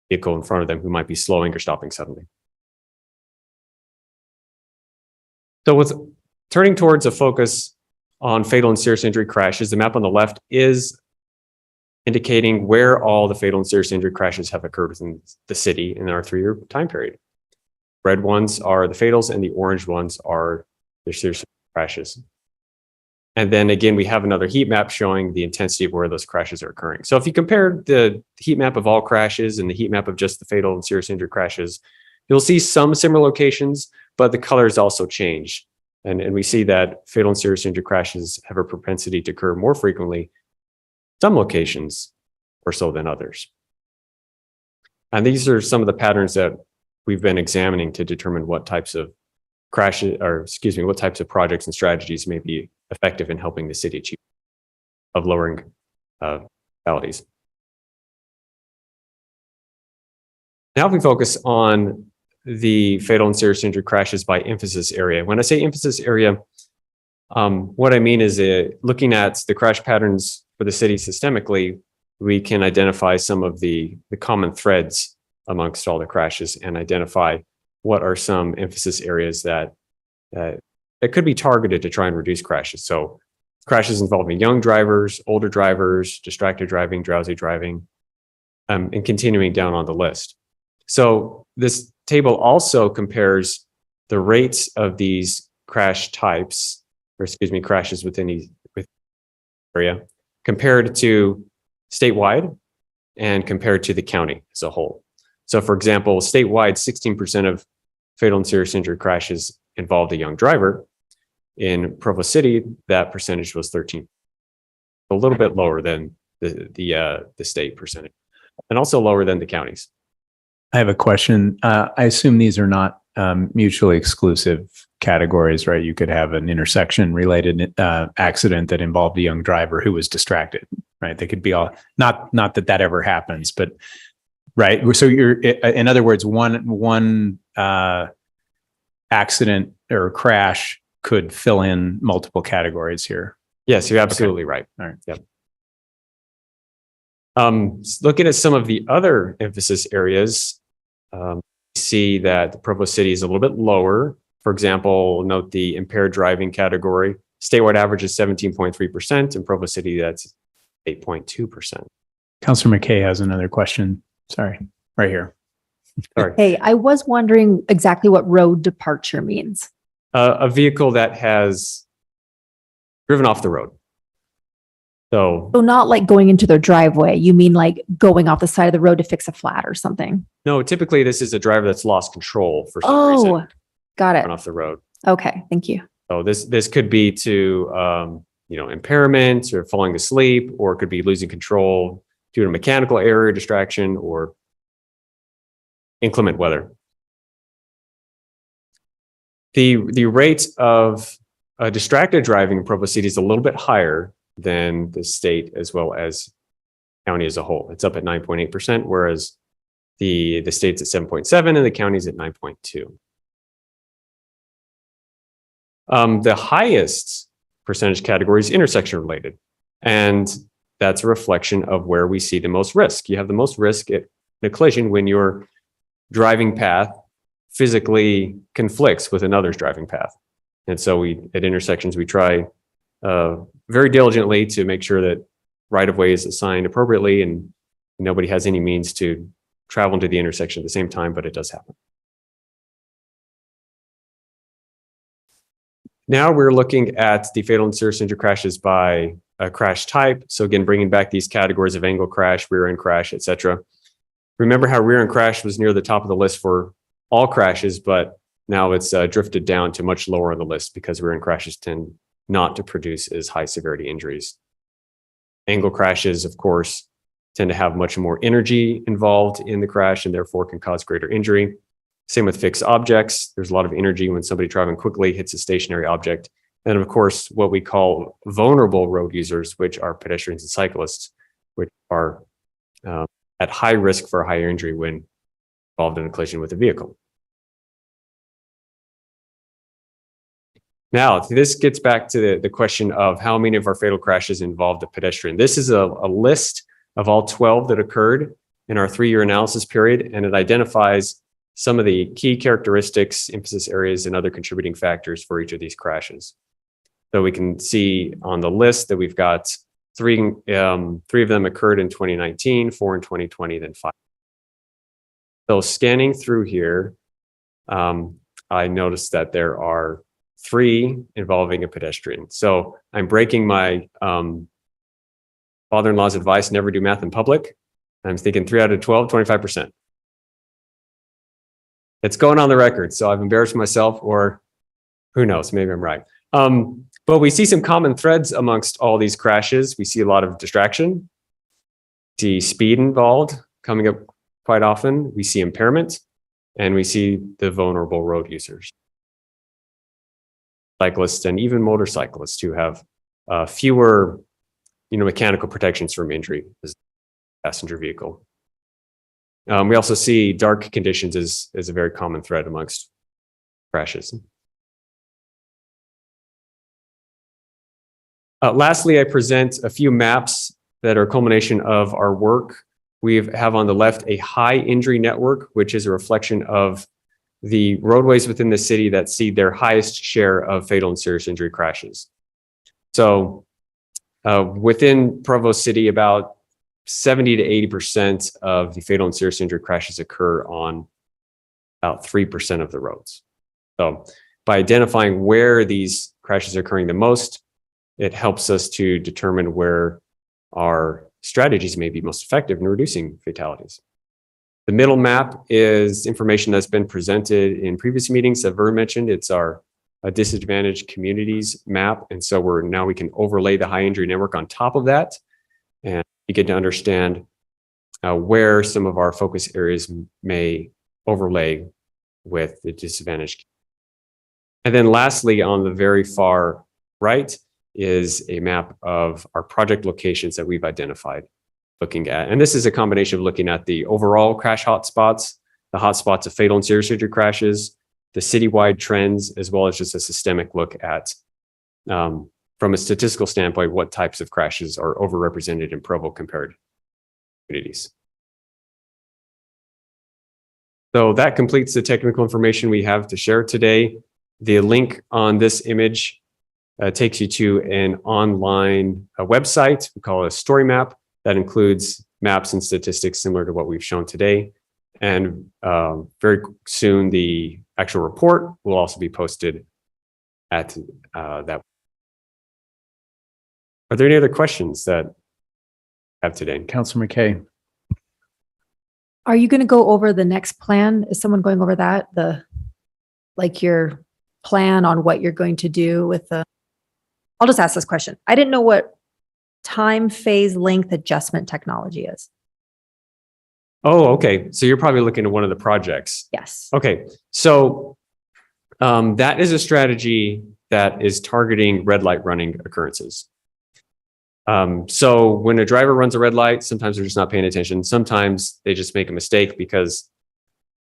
vehicle in front of them who might be slowing or stopping suddenly. So with turning towards a focus on fatal and serious injury crashes, the map on the left is indicating where all the fatal and serious injury crashes have occurred within the city in our 3-year time period. Red ones are the fatals and the orange ones are the serious crashes. And then again, we have another heat map showing the intensity of where those crashes are occurring. So if you compare the heat map of all crashes and the heat map of just the fatal and serious injury crashes, you'll see some similar locations, but the colors also change. And we see that fatal and serious injury crashes have a propensity to occur more frequently, some locations more so than others. And these are some of the patterns that we've been examining to determine what types of crashes, or excuse me, what types of projects and strategies may be effective in helping the city achieve of lowering fatalities. Now if we focus on the fatal and serious injury crashes by emphasis area. When I say emphasis area, what I mean is looking at the crash patterns for the city systemically, we can identify some of the common threads amongst all the crashes and identify what are some emphasis areas that could be targeted to try and reduce crashes. So crashes involving young drivers, older drivers, distracted driving, drowsy driving, and continuing down on the list. So this table also compares the rates of these crash types, or excuse me, crashes within area compared to statewide and compared to the county as a whole. So for example, statewide, 16% of fatal and serious injury crashes involved a young driver. In Provo City, that percentage was 13%, a little bit lower than the state percentage, and also lower than the counties. I have a question. I assume these are not mutually exclusive categories, right? You could have an intersection related accident that involved a young driver who was distracted, right? They could be all, not that ever happens, but right. So you're, in other words, one accident or crash could fill in multiple categories here. Yes, you're absolutely right. All right. Yep. Looking at some of the other emphasis areas, we see that the Provo City is a little bit lower. For example, note the impaired driving category. Statewide average is 17.3%. In Provo City, that's 8.2%. Councilor McKay has another question. Sorry, right here. Sorry. Hey, I was wondering exactly what road departure means. A vehicle that has driven off the road. So not like going into their driveway. You mean like going off the side of the road to fix a flat or something? no, typically this is a driver that's lost control for some reason. Got it. Run off the road. Okay, thank you. So this could be to impairment or falling asleep, or it could be losing control due to mechanical error, distraction, or inclement weather. The rate of distracted driving in Provo City is a little bit higher than the state as well as county as a whole. It's up at 9.8%, whereas the state's at 7.7 and the county's at 9.2. The highest percentage category is intersection related, and that's a reflection of where we see the most risk. You have the most risk at a collision when your driving path physically conflicts with another's driving path. And so at intersections, we try very diligently to make sure that right-of-way is assigned appropriately and nobody has any means to travel into the intersection at the same time, but it does happen. Now we're looking at the fatal and serious injury crashes by crash type. So again, bringing back these categories of angle crash, rear end crash, etc. Remember how rear end crash was near the top of the list for all crashes, but now it's drifted down to much lower on the list because rear end crashes tend not to produce as high severity injuries. Angle crashes, of course, tend to have much more energy involved in the crash and therefore can cause greater injury. Same with fixed objects. There's a lot of energy when somebody driving quickly hits a stationary object. And of course, what we call vulnerable road users, which are pedestrians and cyclists, which are at high risk for a higher injury when involved in a collision with a vehicle. Now, this gets back to the question of how many of our fatal crashes involved a pedestrian. This is a list of all 12 that occurred in our 3-year analysis period, and it identifies some of the key characteristics, emphasis areas, and other contributing factors for each of these crashes. So we can see on the list that we've got three of them occurred in 2019, 4 in 2020, then 5. So scanning through here, I noticed that there are 3 involving a pedestrian. So I'm breaking my father-in-law's advice, never do math in public. I'm thinking 3 out of 12, 25%. It's going on the record, so I've embarrassed myself, or who knows, maybe I'm right. But we see some common threads amongst all these crashes. We see a lot of distraction, see speed involved coming up quite often. We see impairment, and we see the vulnerable road users, cyclists, and even motorcyclists who have fewer, mechanical protections from injury as a passenger vehicle. We also see dark conditions as a very common thread amongst crashes. Lastly, I present a few maps that are a culmination of our work. We have on the left a high injury network, which is a reflection of the roadways within the city that see their highest share of fatal and serious injury crashes. So within Provo City, about 70 to 80% of the fatal and serious injury crashes occur on about 3% of the roads. So by identifying where these crashes are occurring the most, it helps us to determine where our strategies may be most effective in reducing fatalities. The middle map is information that's been presented in previous meetings that Vern mentioned. It's our disadvantaged communities map. And so we can overlay the high injury network on top of that and begin to understand where some of our focus areas may overlay with the disadvantaged. And then lastly, on the very far right is a map of our project locations that we've identified looking at. And this is a combination of looking at the overall crash hotspots, the hotspots of fatal and serious injury crashes, the citywide trends, as well as just a systemic look at, from a statistical standpoint, what types of crashes are overrepresented in Provo compared to communities. So that completes the technical information we have to share today. The link on this image takes you to an online website. We call it a story map that includes maps and statistics similar to what we've shown today. And very soon, the actual report will also be posted at that. Are there any other questions that I have today? Councilor McKay. Are you going to go over the next plan? Is someone going over that? Your plan on what you're going to do with I'll just ask this question. I didn't know what time phase length adjustment technology is. Oh, okay. So you're probably looking at one of the projects. Yes. Okay. So that is a strategy that is targeting red light running occurrences. So when a driver runs a red light, sometimes they're just not paying attention. Sometimes they just make a mistake because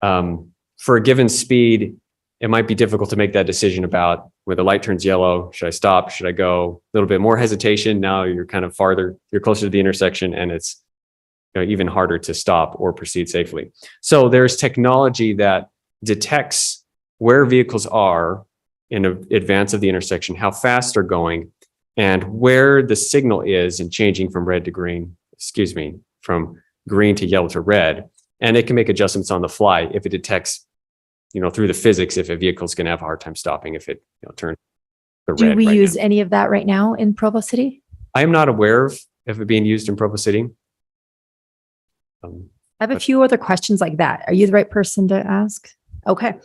for a given speed, it might be difficult to make that decision about when the light turns yellow. Should I stop? Should I go? A little bit more hesitation. Now you're kind of farther, you're closer to the intersection, and it's even harder to stop or proceed safely. So there's technology that detects where vehicles are in advance of the intersection, how fast they're going, and where the signal is in changing from red to green, from green to yellow to red. And it can make adjustments on the fly if it detects, through the physics, if a vehicle is going to have a hard time stopping, if it turns the red. Do we use any of that right now in Provo City? I am not aware of it being used in Provo City. I have a few other questions like that. Are you the right person to ask? Okay.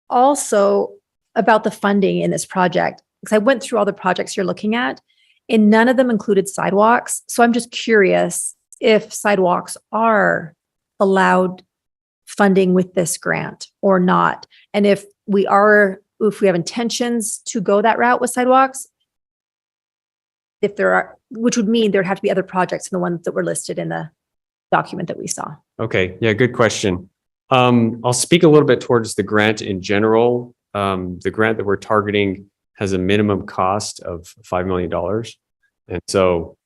Also about the funding in this project, because I went through all the projects you're looking at and none of them included sidewalks. So I'm just curious if sidewalks are allowed funding with this grant or not. And if we have intentions to go that route with sidewalks, if there are, which would mean there'd have to be other projects than the ones that were listed in the document that we saw. Okay. Yeah, good question. I'll speak a little bit towards the grant in general. The grant that we're targeting has a minimum cost of $5 million. And so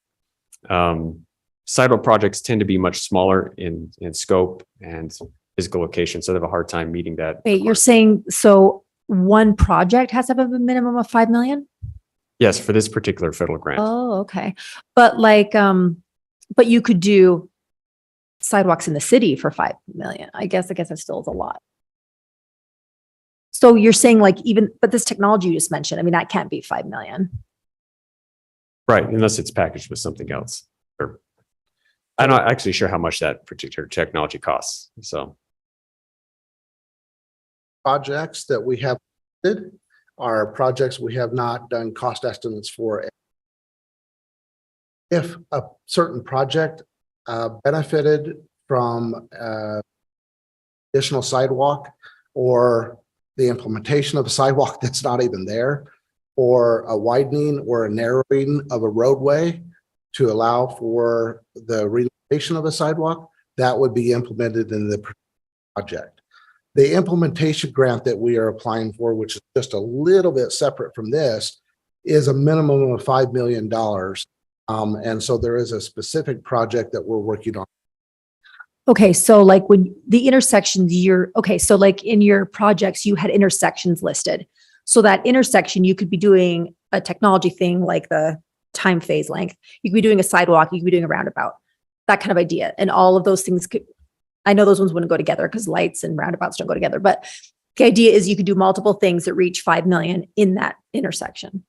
sidewalk projects tend to be much smaller in scope and physical location. So they have a hard time meeting that. Wait, you're saying, so one project has to have a minimum of 5 million? Yes, for this particular federal grant. Oh, okay. But but you could do sidewalks in the city for 5 million. I guess that still is a lot. So you're saying like even, but this technology you just mentioned, I mean, that can't be 5 million. Right, unless it's packaged with something else. Or I'm not actually sure how much that particular technology costs. So Projects that we have did are projects we have not done cost estimates for. If a certain project benefited from additional sidewalk or the implementation of a sidewalk that's not even there, or a widening or a narrowing of a roadway to allow for the relocation of a sidewalk, that would be implemented in the project. The implementation grant that we are applying for, which is just a little bit separate from this, is a minimum of $5 million. And so there is a specific project that we're working on. Okay, so like when the intersections so like in your projects, you had intersections listed. So that intersection, you could be doing a technology thing like the time phase length. You could be doing a sidewalk, you could be doing a roundabout, that kind of idea. And all of those things could, I know those ones wouldn't go together because lights and roundabouts don't go together, but the idea is you could do multiple things that reach 5 million in that intersection.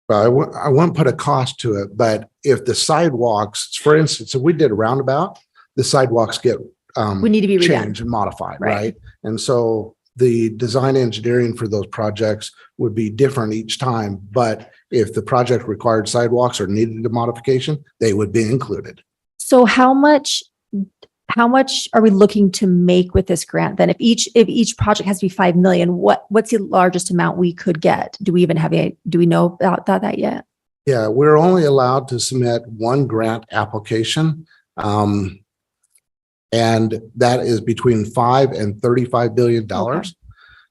Well, I won't put a cost to it, but if the sidewalks, for instance, if we did a roundabout, the sidewalks get We need to be redone. changed and modified, Right. right? And so the design engineering for those projects would be different each time. But if the project required sidewalks or needed a modification, they would be included. So how much are we looking to make with this grant then? If each project has to be 5 million, what's the largest amount we could get? Do we know about that yet? Yeah, we're only allowed to submit one grant application. And that is between $5 and $35 billion. Okay.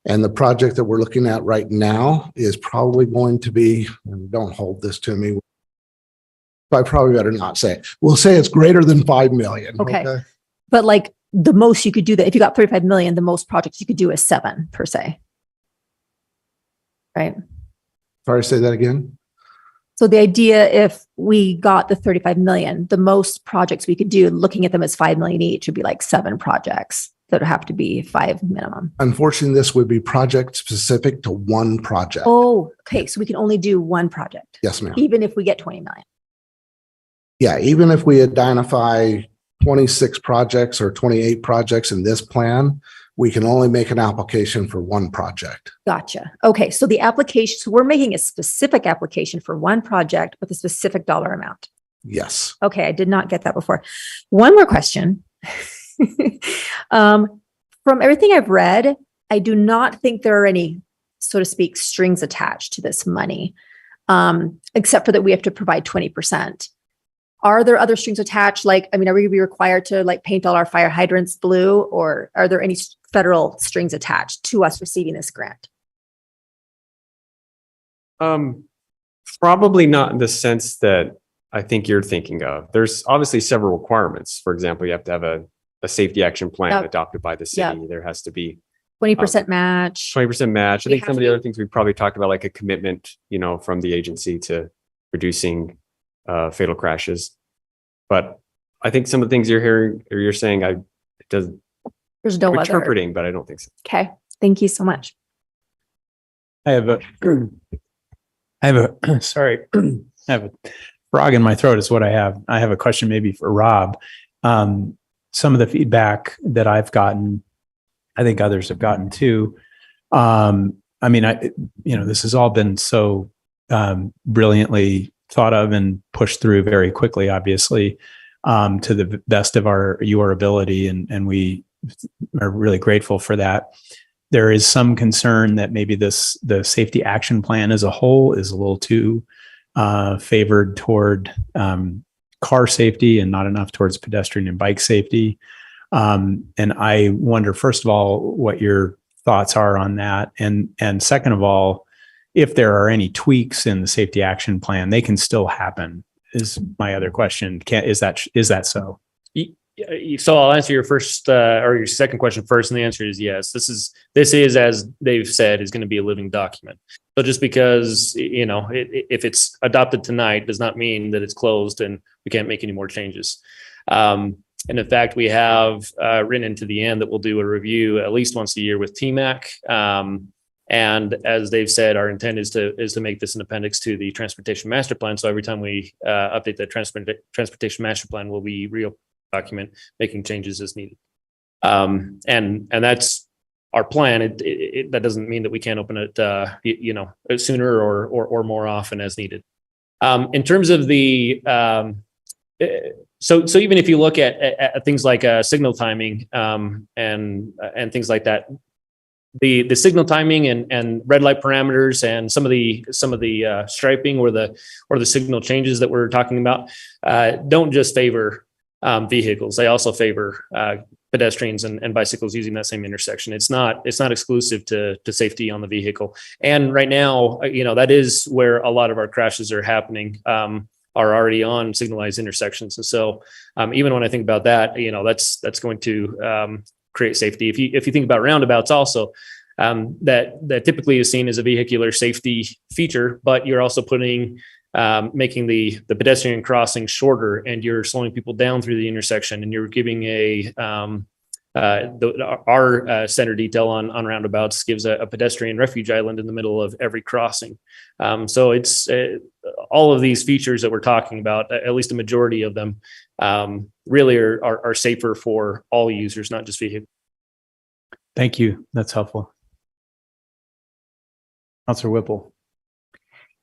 And the project that we're looking at right now is probably going to be, and don't hold this to me, I probably better not say it. We'll say it's greater than 5 million. Okay. But like the most you could do that, if you got 35 million, the most projects you could do is 7 per se. Right? Sorry, say that again. So the idea, if we got the 35 million, the most projects we could do, looking at them as 5 million each, would be like 7 projects that would have to be 5 minimum. Unfortunately, this would be project specific to one project. Oh, okay. So we can only do one project, Yes, ma'am. even if we get 20 million. Yeah, even if we identify 26 projects or 28 projects in this plan, we can only make an application for one project. Gotcha. Okay. So the application, so we're making a specific application for one project with a specific dollar amount. Yes. Okay. I did not get that before. One more question. From everything I've read, I do not think there are any, so to speak, strings attached to this money, except for that we have to provide 20%. Are there other strings attached? Like, I mean, are we going to be required to like paint all our fire hydrants blue, or are there any federal strings attached to us receiving this grant? Probably not in the sense that I think you're thinking of. There's obviously several requirements. For example, you have to have a safety action plan Yep. adopted by the city. There has to be 20% match. 20% match. I We think have some of the to- other things we probably talked about, like a commitment, from the agency to reducing fatal crashes. But I think some of the things you're hearing or you're saying, There's no other. interpreting, but I don't think so. Okay. Thank you so much. I have a sorry, I have a frog in my throat is what I have. I have a question maybe for Rob. Some of the feedback that I've gotten, I think others have gotten too. I mean, this has all been so brilliantly thought of and pushed through very quickly, obviously, to the best of your ability. And we are really grateful for that. There is some concern that maybe the safety action plan as a whole is a little too favored toward car safety and not enough towards pedestrian and bike safety. And I wonder, first of all, what your thoughts are on that. And second of all, if there are any tweaks in the safety action plan, they can still happen, is my other question. Is that so? So I'll answer your first or your second question first, and the answer is yes. This is as they've said, is going to be a living document. So just because if it's adopted tonight does not mean that it's closed and we can't make any more changes. And in fact, we have written into the end that we'll do a review at least once a year with TMAC. And as they've said, our intent is to make this an appendix to the transportation master plan. So every time we update the transportation master plan, we'll be document making changes as needed. And that's our plan. That doesn't mean that we can't open it, sooner or more often as needed. In terms of the, so even if you look at things like signal timing and things like that, the signal timing and red light parameters and some of the striping or the signal changes that we're talking about don't just favor vehicles. They also favor pedestrians and bicycles using that same intersection. It's not exclusive to safety on the vehicle. And right now, that is where a lot of our crashes are happening, are already on signalized intersections. And so even when I think about that, that's going to create safety. If you think about roundabouts also, that typically is seen as a vehicular safety feature, but you're also making the pedestrian crossing shorter, and you're slowing people down through the intersection, and you're giving our center detail on roundabouts gives a pedestrian refuge island in the middle of every crossing. So it's all of these features that we're talking about, at least a majority of them, really are safer for all users, not just vehicles. Thank you. That's helpful. Councilor Whipple.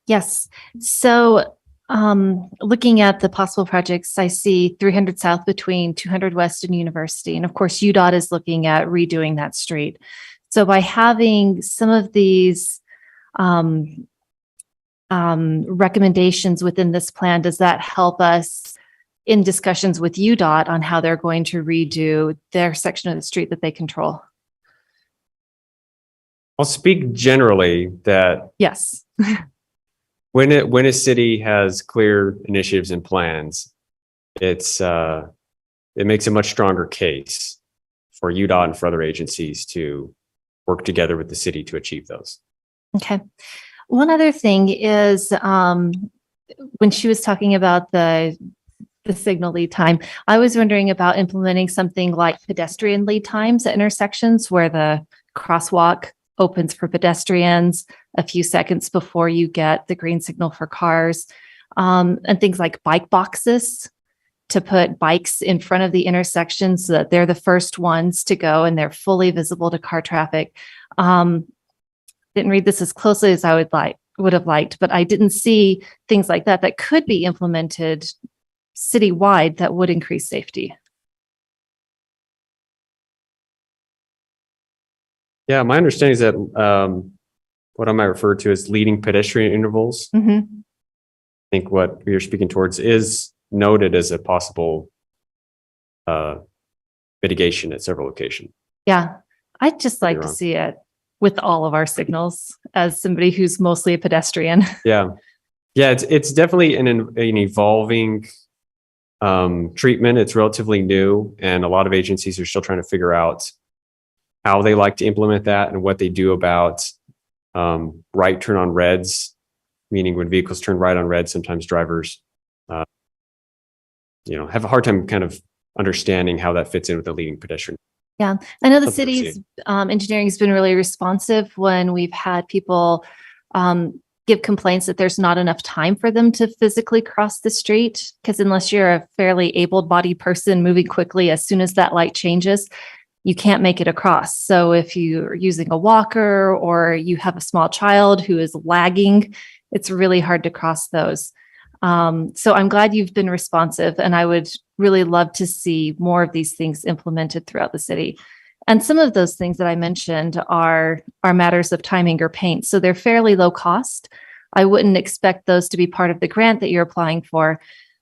Yes. So looking at the possible projects, I see 300 South between 200 West and University. And of course, UDOT is looking at redoing that street. So by having some of these recommendations within this plan, does that help us in discussions with UDOT on how they're going to redo their section of the street that they control? I'll speak generally that Yes. when a city has clear initiatives and plans, it makes a much stronger case for UDOT and for other agencies to work together with the city to achieve those. Okay. One other thing is when she was talking about the signal lead time, I was wondering about implementing something like pedestrian lead times at intersections where the crosswalk opens for pedestrians a few seconds before you get the green signal for cars, and things like bike boxes to put bikes in front of the intersection so that they're the first ones to go and they're fully visible to car traffic. Didn't read this as closely as I would have liked, but I didn't see things like that could be implemented citywide that would increase safety. Yeah, my understanding is that what I might refer to as leading pedestrian intervals. Mm-hmm. I think what you're speaking towards is noted as a possible mitigation at several locations. Yeah, I'd just like to see it with all of our signals as somebody who's mostly a pedestrian. Yeah, it's definitely an evolving treatment. It's relatively new, and a lot of agencies are still trying to figure out how they like to implement that and what they do about right turn on reds, meaning when vehicles turn right on red, sometimes drivers, have a hard time kind of understanding how that fits in with the leading pedestrian. Yeah, I know the city's engineering has been really responsive when we've had people give complaints that there's not enough time for them to physically cross the street, because unless you're a fairly able-bodied person moving quickly, as soon as that light changes, you can't make it across. So if you're using a walker or you have a small child who is lagging, it's really hard to cross those. So I'm glad you've been responsive, and I would really love to see more of these things implemented throughout the city. And some of those things that I mentioned are matters of timing or paint. So they're fairly low cost. I wouldn't expect those to be part of the grant that you're applying for,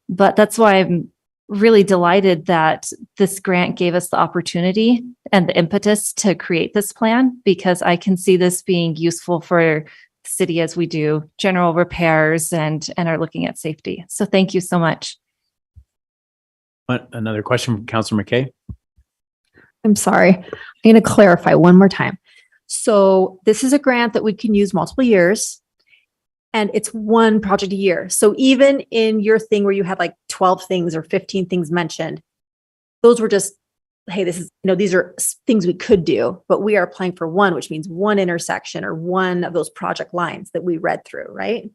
but that's why I'm really delighted that this grant gave us the opportunity and the impetus to create this plan, because I can see this being useful for the city as we do general repairs and are looking at safety. So thank you so much. Another question from Councilor McKay. I'm sorry. I'm going to clarify one more time. So this is a grant that we can use multiple years, and it's one project a year. So even in your thing where you had like 12 things or 15 things mentioned, those were just, hey, this is, these are things we could do, but we are applying for one, which means one intersection or one of those project lines that we read through, right?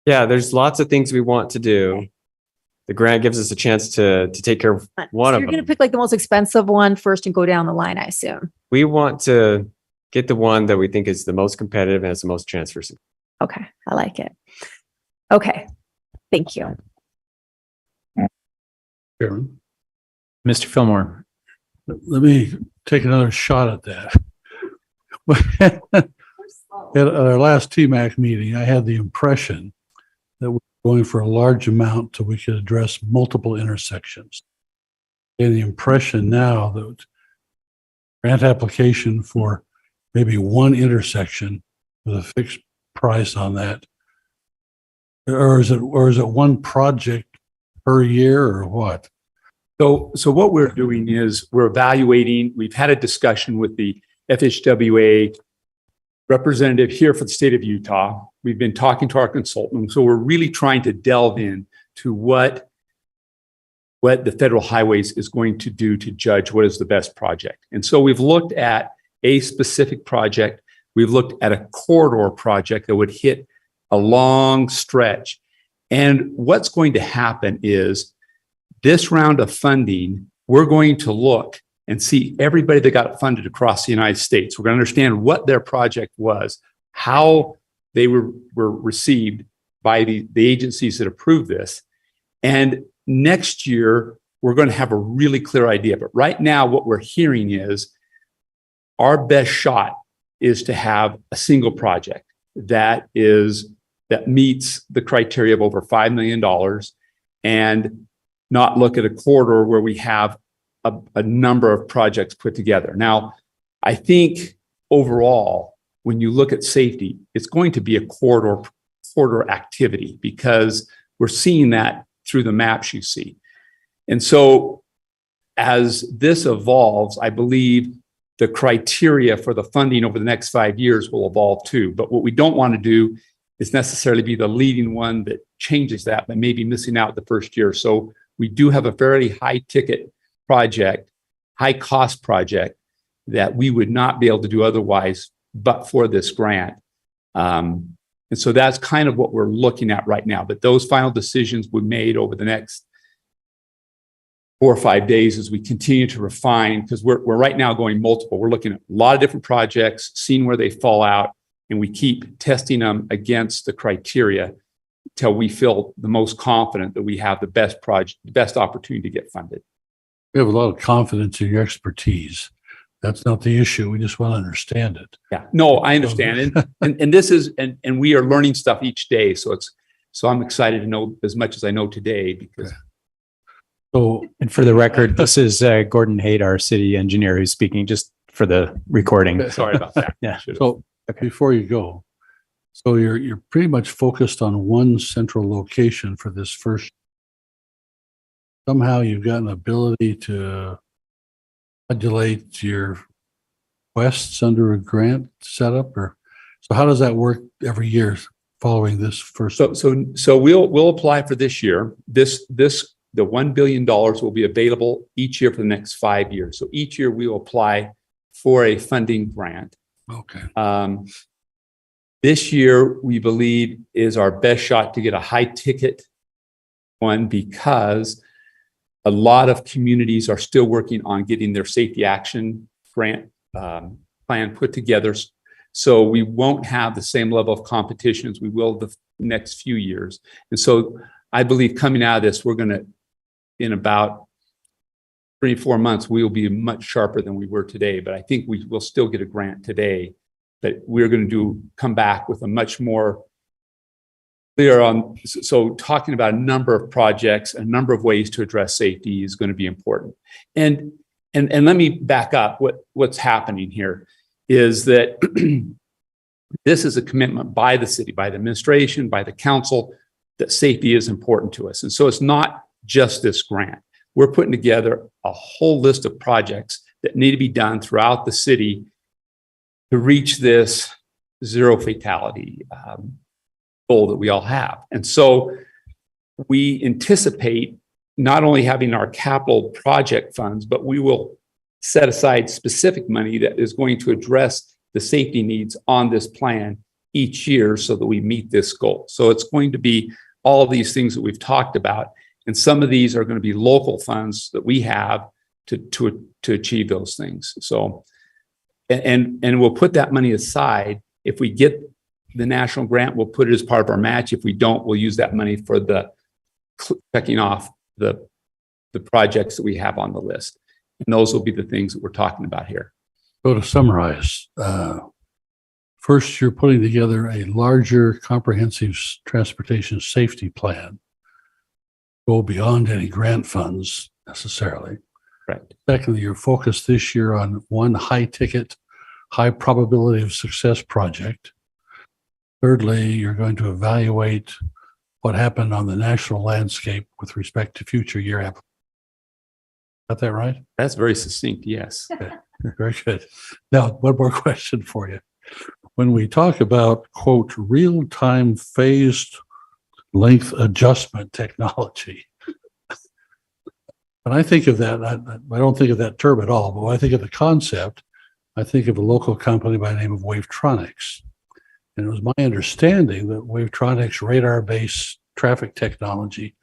Yeah, there's lots of things we want to do. Okay. The grant gives us a chance to take care of one So of you're going to them. pick like the most expensive one first and go down the line, I assume. We want to get the one that we think is the most competitive and has the most chance for success. Okay, I like it. Okay, thank you. Chairman, Mr. Fillmore. let me take another shot at that. At our last TMAC meeting, I had the impression that we're going for a large amount so we could address multiple intersections. And the impression now that grant application for maybe one intersection with a fixed price on that, or is it one project per year or what? So what we're doing is we're evaluating, we've had a discussion with the FHWA representative here for the state of Utah. We've been talking to our consultant. So we're really trying to delve in to what the federal highways is going to do to judge what is the best project. And so we've looked at a specific project. We've looked at a corridor project that would hit a long stretch. And what's going to happen is this round of funding, we're going to look and see everybody that got funded across the United States. We're going to understand what their project was, how they were received by the agencies that approved this. And next year, we're going to have a really clear idea. But right now, what we're hearing is our best shot is to have a single project that meets the criteria of over $5 million and not look at a corridor where we have a number of projects put together. Now, I think overall, when you look at safety, it's going to be a corridor activity because we're seeing that through the maps you see. And so as this evolves, I believe the criteria for the funding over the next 5 years will evolve too. But what we don't want to do is necessarily be the leading one that changes that, but maybe missing out the first year. So we do have a fairly high ticket project, high cost project that we would not be able to do otherwise, but for this grant. And so that's kind of what we're looking at right now. But those final decisions will be made over the next 4 or 5 days as we continue to refine, because we're right now going multiple. We're looking at a lot of different projects, seeing where they fall out, and we keep testing them against the criteria till we feel the most confident that we have the best project, the best opportunity to get funded. We have a lot of confidence in your expertise. That's not the issue. We just want to understand it. Yeah, no, I understand. And this is, and we are learning stuff each day. So I'm excited to know as much as I know today because. So, and for the record, this is Gordon Haight, our city engineer, who's speaking, just for the recording. Sorry about that. Yeah. So before you go, so you're pretty much focused on one central location for this first. Somehow you've got an ability to modulate your requests under a grant setup, or so how does that work every year following this first? So we'll apply for this year. The $1 billion will be available each year for the next 5 years. So each year we will apply for a funding grant. Okay. This year, we believe is our best shot to get a high ticket one because a lot of communities are still working on getting their safety action grant plan put together. So we won't have the same level of competition as we will the next few years. And so I believe coming out of this, we're going to, in about 3 or 4 months, we will be much sharper than we were today. But I think we will still get a grant today. But we're going to come back with a much more clear on. So talking about a number of projects, a number of ways to address safety is going to be important. And let me back up. What's happening here is that this is a commitment by the city, by the administration, by the council, that safety is important to us. And so it's not just this grant. We're putting together a whole list of projects that need to be done throughout the city to reach this zero fatality goal that we all have. And so we anticipate not only having our capital project funds, but we will set aside specific money that is going to address the safety needs on this plan each year so that we meet this goal. So it's going to be all of these things that we've talked about. And some of these are going to be local funds that we have to achieve those things. So, and we'll put that money aside. If we get the national grant, we'll put it as part of our match. If we don't, we'll use that money for the checking off the projects that we have on the list. And those will be the things that we're talking about here. So to summarize, first, you're putting together a larger comprehensive transportation safety plan. Go beyond any grant funds necessarily. Right. Secondly, you're focused this year on one high ticket, high probability of success project. Thirdly, you're going to evaluate what happened on the national landscape with respect to future year applications. Got that right? That's very succinct. Yes. Okay. Very good. Now, one more question for you. When we talk about, quote, real-time phased length adjustment technology, when I think of that, I don't think of that term at all, but when I think of the concept, I think of a local company by the name of Wavetronics. And it was my understanding that Wavetronics radar-based traffic technology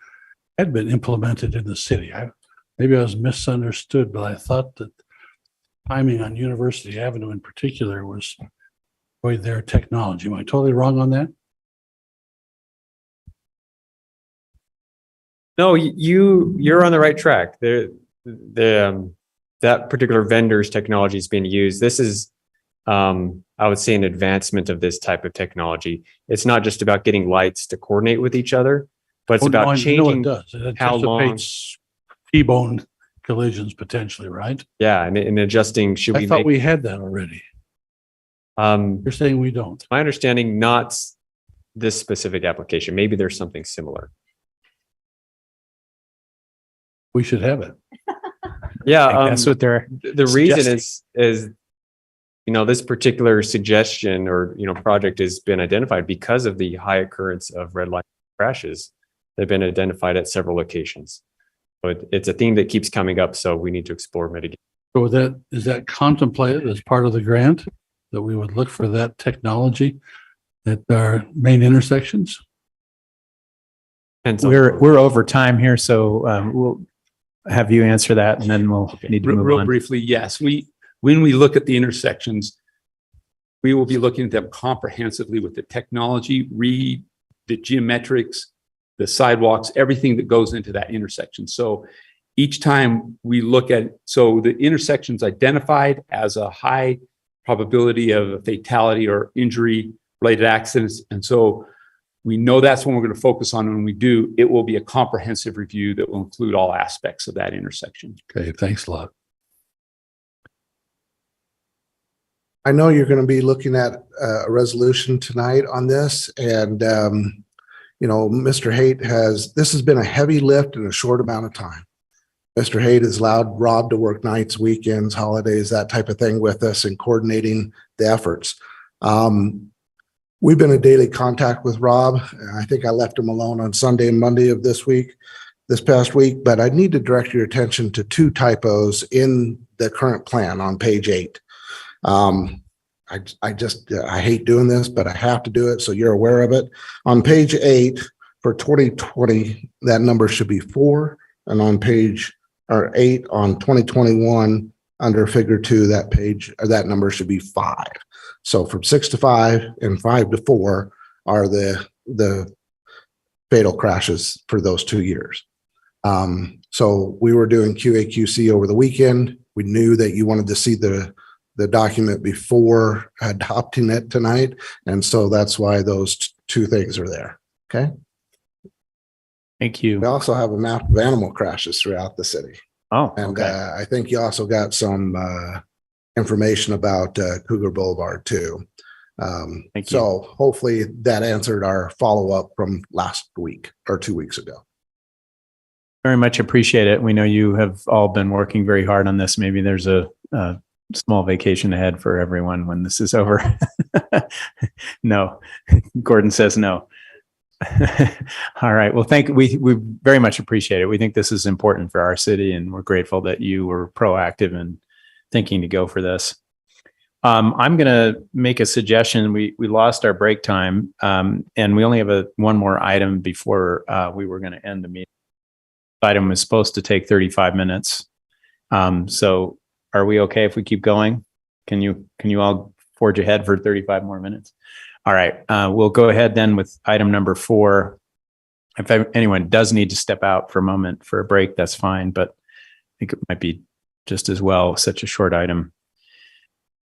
had been implemented in the city. Maybe I was misunderstood, but I thought that timing on University Avenue in particular was their technology. Am I totally wrong on that? No, you're on the right track. That particular vendor's technology is being used. This is, I would say, an advancement of this type of technology. It's not just about getting lights to coordinate with each other, but it's about changing it how long. anticipates T-bone collisions potentially, right? Yeah, and adjusting. Should I we thought make? we had that already. You're saying we don't. My understanding, not this specific application. Maybe there's something similar. We should have it. Yeah, That's what they're the reason is this particular suggestion or project has been identified because of the high occurrence of red light crashes. They've been identified at several locations. But it's a theme that keeps coming up, so we need to explore mitigation. So is that contemplated as part of the grant, that we would look for that technology at our main intersections? We're over time here, so we'll have you answer that, and then we'll need to move Real on. briefly, yes. When we look at the intersections, we will be looking at them comprehensively with the technology, read the geometrics, the sidewalks, everything that goes into that intersection. So each time we look at, so the intersection's identified as a high probability of a fatality or injury related accidents. And so we know that's when we're going to focus on. When we do, it will be a comprehensive review that will include all aspects of that intersection. Okay, thanks a lot. I know you're going to be looking at a resolution tonight on this, and Mr. Haight this has been a heavy lift in a short amount of time. Mr. Haight has allowed Rob to work nights, weekends, holidays, that type of thing with us and coordinating the efforts. We've been in daily contact with Rob. I think I left him alone on Sunday and Monday of this past week, but I need to direct your attention to two typos in the current plan on page 8. I hate doing this, but I have to do it so you're aware of it. On page 8 for 2020, that number should be 4, and on page 8 on 2021 under figure 2, that number should be 5. So from 6 to 5 and 5 to 4 are the fatal crashes for those 2 years. So we were doing QA/QC over the weekend. We knew that you wanted to see the document before adopting it tonight. And so that's why those two things are there. Okay. Thank you. We also have a map of animal crashes throughout the city. Oh, and okay. I think you also got some information about Cougar Boulevard too. Thank you. So hopefully that answered our follow-up from last week or 2 weeks ago. Very much appreciate it. We know you have all been working very hard on this. Maybe there's a small vacation ahead for everyone when this is over. No, Gordon says no. All right. Well, we very much appreciate it. We think this is important for our city, and we're grateful that you were proactive in thinking to go for this. I'm going to make a suggestion. We lost our break time, and we only have one more item before we were going to end the meeting. The item was supposed to take 35 minutes. So are we okay if we keep going? Can you all forge ahead for 35 more minutes? All right. We'll go ahead then with item number 4. If anyone does need to step out for a moment for a break, that's fine, but I think it might be just as well such a short item.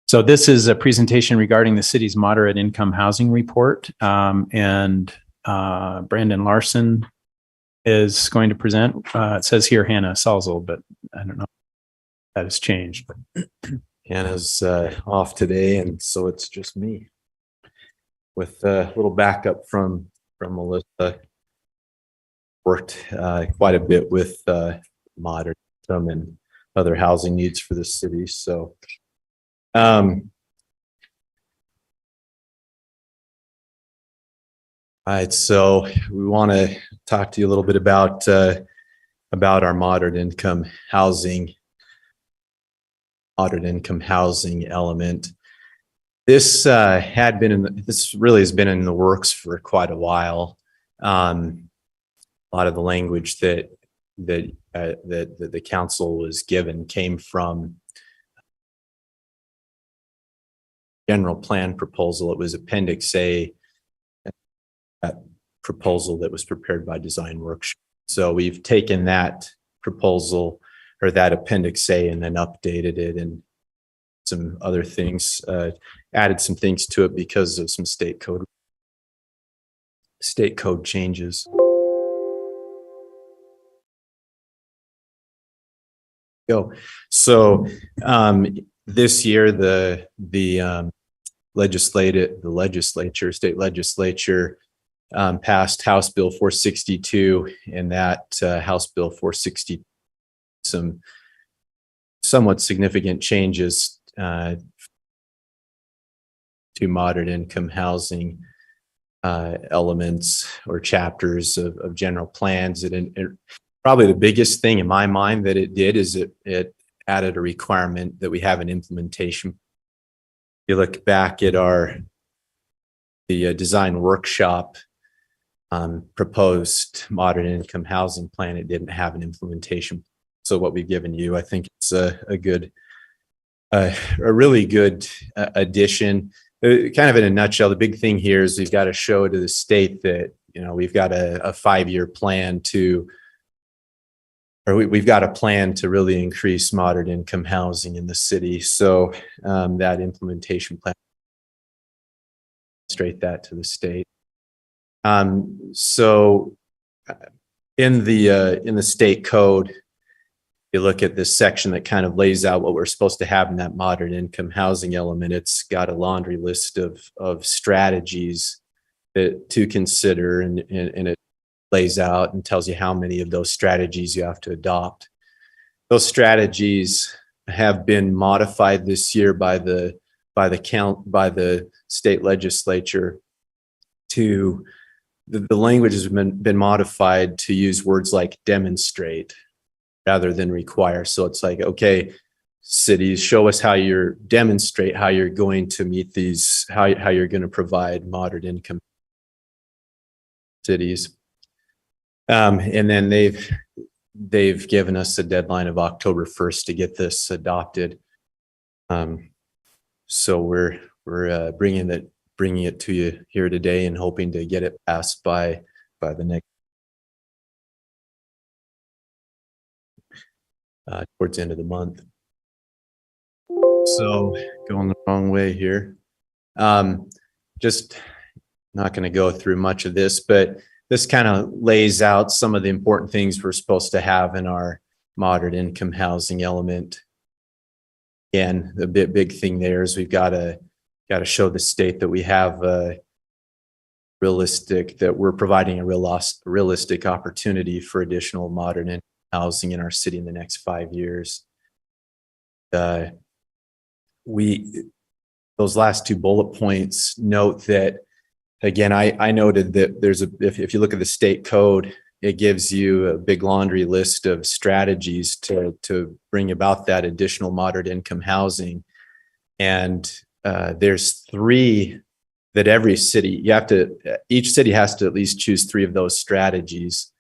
So this is a presentation regarding the city's moderate income housing report, and Brandon Larson is going to present. It says here Hannah Salzel, but I don't know if that has changed. Hannah's off today, and so it's just me with a little backup from Melissa. Worked quite a bit with moderate income and other housing needs for the city. So all right, so we want to talk to you a little bit about our moderate income housing element. This this really has been in the works for quite a while. A lot of the language that the council was given came from general plan proposal. It was Appendix A, that proposal that was prepared by Design Workshop. So we've taken that proposal or that Appendix A and then updated it and some other things, added some things to it because of some state code changes. So this year, the state legislature passed House Bill 462, and that House Bill 460 some somewhat significant changes to moderate income housing elements or chapters of general plans. Probably the biggest thing in my mind that it did is it added a requirement that we have an implementation. You look back at the design workshop proposed moderate income housing plan, it didn't have an implementation. So what we've given you, I think it's a really good addition. Kind of in a nutshell, the big thing here is we've got to show to the state that, we've got a 5-year plan we've got a plan to really increase moderate income housing in the city. So that implementation plan, straight that to the state. So in the state code, you look at this section that kind of lays out what we're supposed to have in that moderate income housing element. It's got a laundry list of strategies to consider, and it lays out and tells you how many of those strategies you have to adopt. Those strategies have been modified this year by the state legislature to the language has been modified to use words like demonstrate rather than require. So it's like, okay, cities, show us how you're demonstrate how you're going to meet these, how you're going to provide moderate income cities. And then they've given us a deadline of October 1st to get this adopted. So we're bringing it to you here today and hoping to get it passed by the next towards the end of the month. So going the wrong way here. Just not going to go through much of this, but this kind of lays out some of the important things we're supposed to have in our moderate income housing element. Again, the big thing there is we've got to show the state that we have that we're providing a realistic opportunity for additional modern income housing in our city in the next 5 years. Those last 2 bullet points note that again, I noted that if you look at the state code, it gives you a big laundry list of strategies to bring about that additional moderate income housing. And there's 3 that every city, each city has to at least choose 3 of those strategies.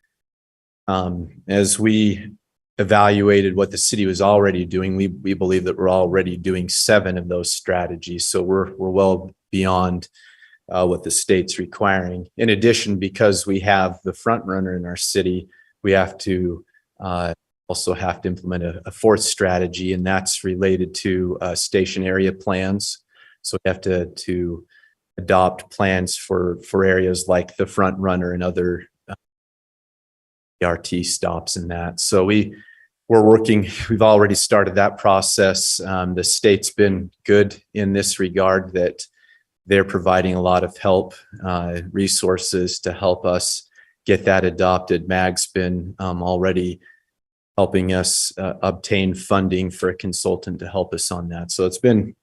As we evaluated what the city was already doing, we believe that we're already doing 7 of those strategies. So we're well beyond what the state's requiring. In addition, because we have the front runner in our city, we have to also have to implement a 4th strategy, and that's related to station area plans. So we have to adopt plans for areas like the front runner and other RT stops and that. So we've already started that process. The state's been good in this regard, that they're providing a lot of help, resources to help us get that adopted. MAG's been already helping us obtain funding for a consultant to help us on that. So it's been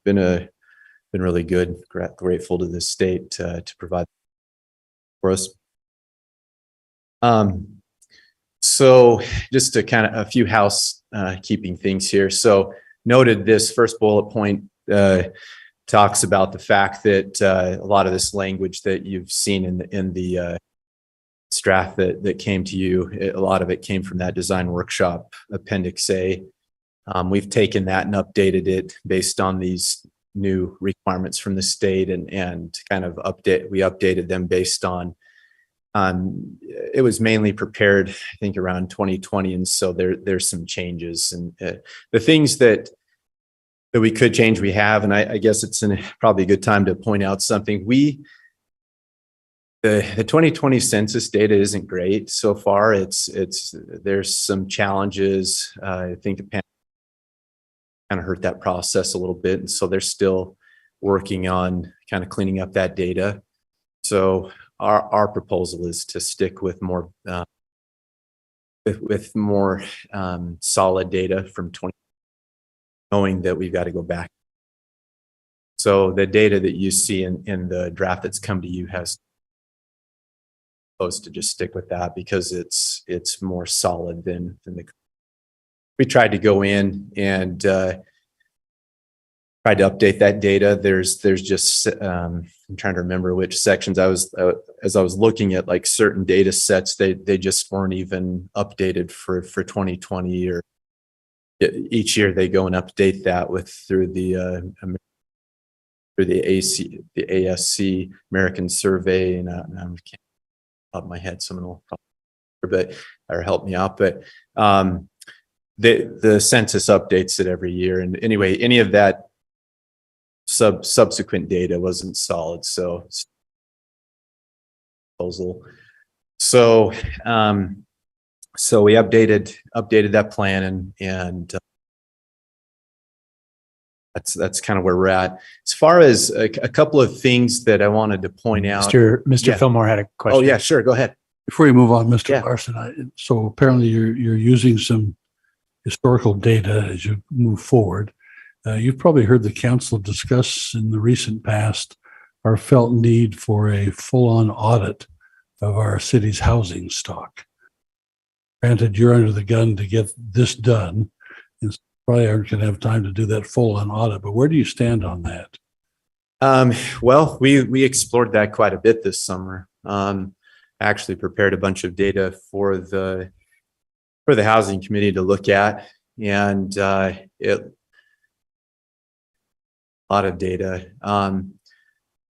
really good. Grateful to the state to provide for us. So just to kind of a few housekeeping things here. So noted this first bullet point talks about the fact that a lot of this language that you've seen in the draft that came to you, a lot of it came from that design workshop Appendix A. We've taken that and updated it based on these new requirements from the state, and kind of we updated them based on it was mainly prepared, I think, around 2020, and so there's some changes, and the things that we could change we have, and I guess it's probably a good time to point out something. The 2020 census data isn't great so far. There's some challenges. I think the pandemic kind of hurt that process a little bit, and so they're still working on kind of cleaning up that data. So our proposal is to stick with more solid data from 2020, knowing that we've got to go back. So the data that you see in the draft that's come to you has supposed to just stick with that, because it's more solid than we tried to go in and tried to update that data. There's just I'm trying to remember which sections as I was looking at, like, certain data sets, they just weren't even updated for 2020, or each year they go and update that through the ASC American Survey, and I'm off my head, someone will probably help me out, but the census updates it every year. And anyway, any of that subsequent data wasn't solid, so proposal. So we updated that plan, and that's kind of where we're at. As far as a couple of things that I wanted to point out. Mr. Yeah. Fillmore had a question. Oh yeah, sure. Go ahead. Before you move on, Mr. Yeah. Larson, so apparently you're using some historical data as you move forward. You've probably heard the council discuss in the recent past our felt need for a full-on audit of our city's housing stock. Granted, you're under the gun to get this done, and probably aren't going to have time to do that full-on audit, but where do you stand on that? Well, we explored that quite a bit this summer. Actually prepared a bunch of data for the housing committee to look at, and a lot of data.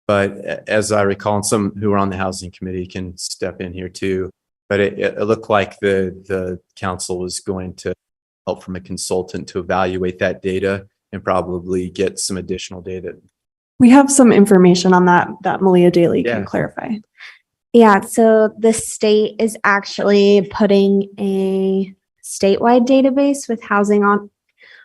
But as I recall, and some who are on the housing committee can step in here too, but it looked like the council was going to help from a consultant to evaluate that data and probably get some additional data. We have some information on that Malia Daly can Yeah. clarify. Yeah, so the state is actually putting a statewide database with housing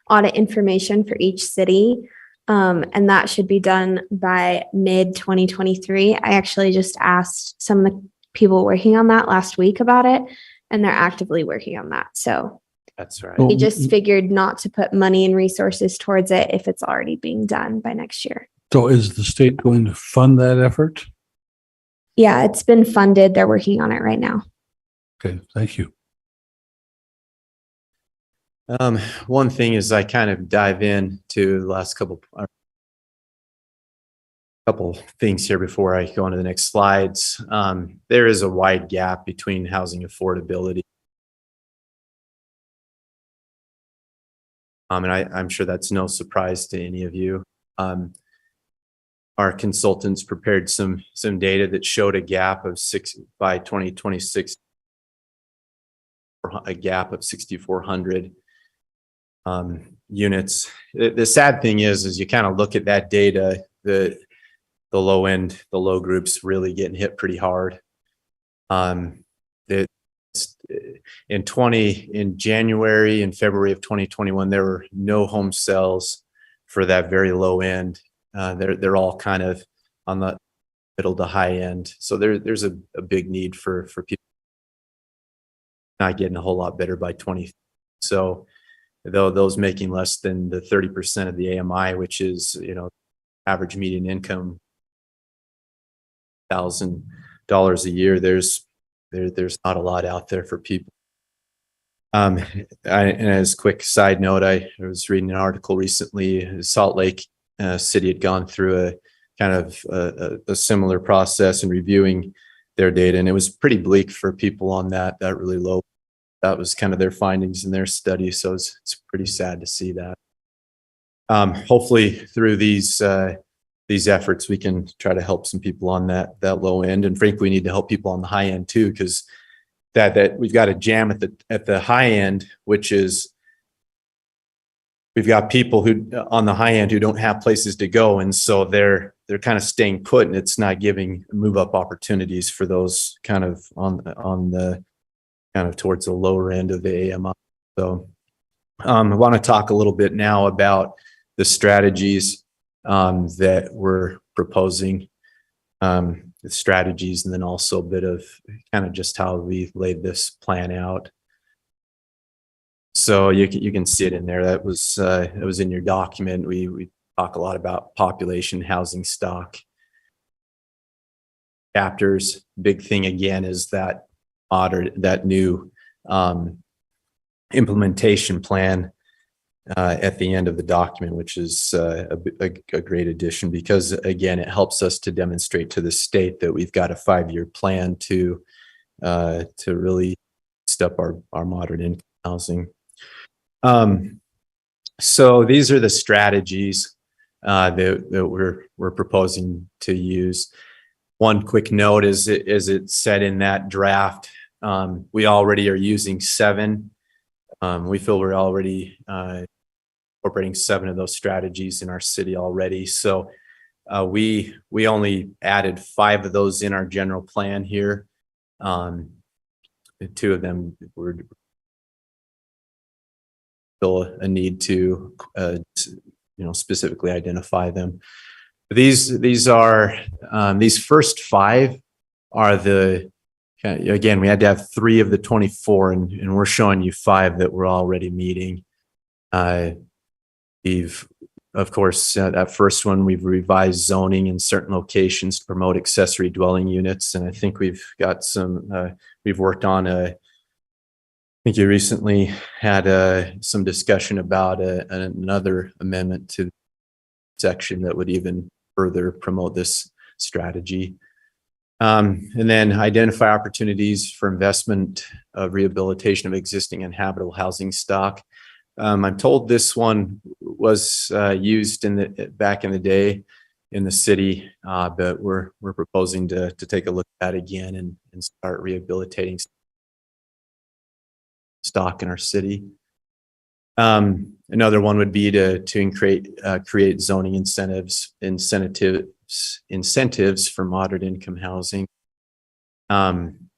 audit information for each city. And that should be done by mid-2023. I actually just asked some of the people working on that last week about it, and they're actively working on that. So That's right. we just figured not to put money and resources towards it if it's already being done by next year. So is the state going to fund that effort? Yeah, it's been funded. They're working on it right now. Okay, thank you. One thing is I kind of dive in to the last couple things here before I go on to the next slides. There is a wide gap between housing affordability. And I'm sure that's no surprise to any of you. Our consultants prepared some data that showed a gap of by 2026, a gap of 6,400 units. The sad thing is you kind of look at that data, the low end, the low groups really getting hit pretty hard. In January and February of 2021, there were no home sales for that very low end. They're all kind of on the middle to high end. So there's a big need for people not getting a whole lot better by 20. So though those making less than the 30% of the AMI, which is, average median income, $1,000 a year, there's not a lot out there for people. And as a quick side note, I was reading an article recently. Salt Lake City had gone through a kind of a similar process in reviewing their data, and it was pretty bleak for people on that really low. That was kind of their findings in their study, so it's pretty sad to see that. Hopefully, through these efforts, we can try to help some people on that low end, and frankly, we need to help people on the high end too, because that we've got a jam at the high end, which is we've got people who on the high end who don't have places to go, and so they're kind of staying put, and it's not giving move up opportunities for those kind of on the kind of towards the lower end of the AMI. So I want to talk a little bit now about the strategies that we're proposing, the strategies, and then also a bit of kind of just how we laid this plan out. So you can see it in there. That was in your document. We talk a lot about population, housing stock, chapters. Big thing again is that new implementation plan at the end of the document, which is a great addition, because again, it helps us to demonstrate to the state that we've got a 5-year plan to really step our modern income housing. So these are the strategies that we're proposing to use. One quick note is it said in that draft, we already are using 7. We feel we're already incorporating 7 of those strategies in our city already. So we only added 5 of those in our general plan here. 2 of them were still a need to specifically identify them. These are these first 5 are the, again, we had to have 3 of the 24, and we're showing you 5 that we're already meeting. We've, of course, that first one, we've revised zoning in certain locations to promote accessory dwelling units, and I think we've got some. We've worked on I think you recently had some discussion about another amendment to the section that would even further promote this strategy. And then identify opportunities for investment of rehabilitation of existing and habitable housing stock. I'm told this one was used back in the day in the city, but we're proposing to take a look at that again and start rehabilitating stock in our city. Another one would be to create zoning incentives for moderate income housing. I'm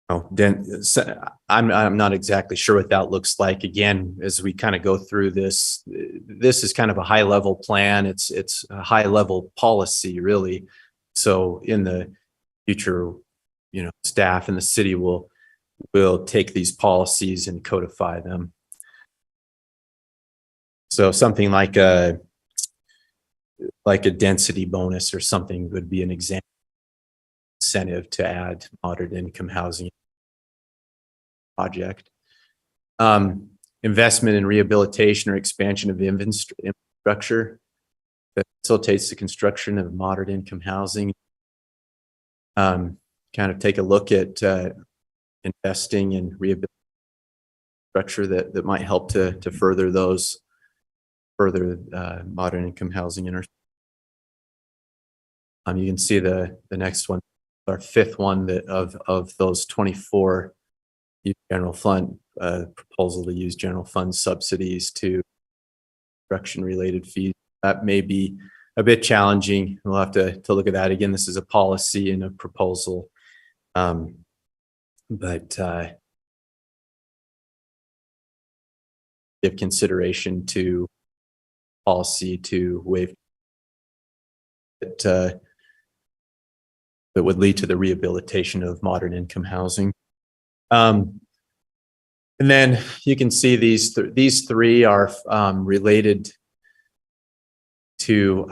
not exactly sure what that looks like. Again, as we kind of go through this is kind of a high level plan. It's a high level policy, really. So in the future, staff in the city will take these policies and codify them. So something like a density bonus or something would be an example. incentive to add moderate income housing project. Investment in rehabilitation or expansion of infrastructure that facilitates the construction of moderate income housing. Kind of take a look at investing in rehabilitation structure that might help to further those moderate income housing. You can see the next one, our fifth one that of those 24 general fund proposal to use general fund subsidies to construction related fees. That may be a bit challenging. We'll have to look at that again. This is a policy and a proposal, but give consideration to policy to waive that would lead to the rehabilitation of moderate income housing. And then you can see these three are related to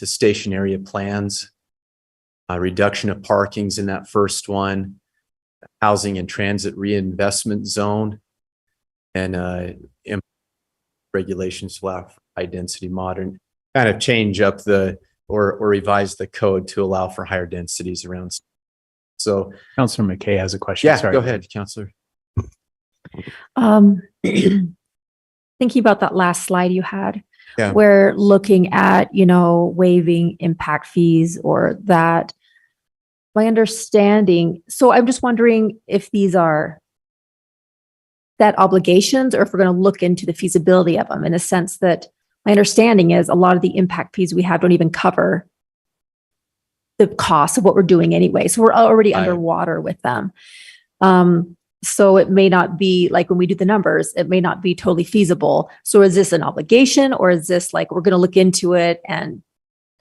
station area plans, reduction of parkings in that first one, housing and transit reinvestment zone, and regulations to allow for high density modern, kind of change up or revise the code to allow for higher densities around. So Councilor McKay has a question. Yeah, Sorry. go ahead, Councilor. Thinking about that last slide you had, Yeah. where looking at, waiving impact fees or that, my understanding, so I'm just wondering if these are that obligations or if we're going to look into the feasibility of them, in a sense that my understanding is a lot of the impact fees we have don't even cover the cost of what we're doing anyway. So we're already underwater with them. So it may not be like when we do the numbers, it may not be totally feasible. So is this an obligation or is this like, we're going to look into it and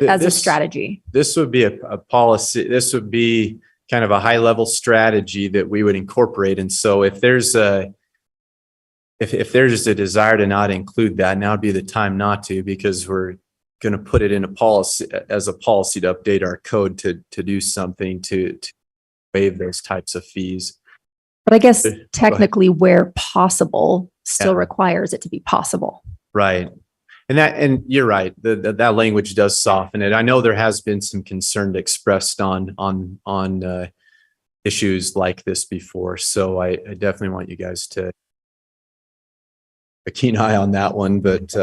as a strategy? This would be a policy. This would be kind of a high level strategy that we would incorporate. And so if there's a desire to not include that, now would be the time not to, because we're going to put it in a policy as a policy to update our code to do something to waive those types of fees. But I guess technically where possible still requires it to be possible. Right. And you're right. That language does soften it. I know there has been some concern expressed on issues like this before. So I definitely want you guys to a keen eye on that one, but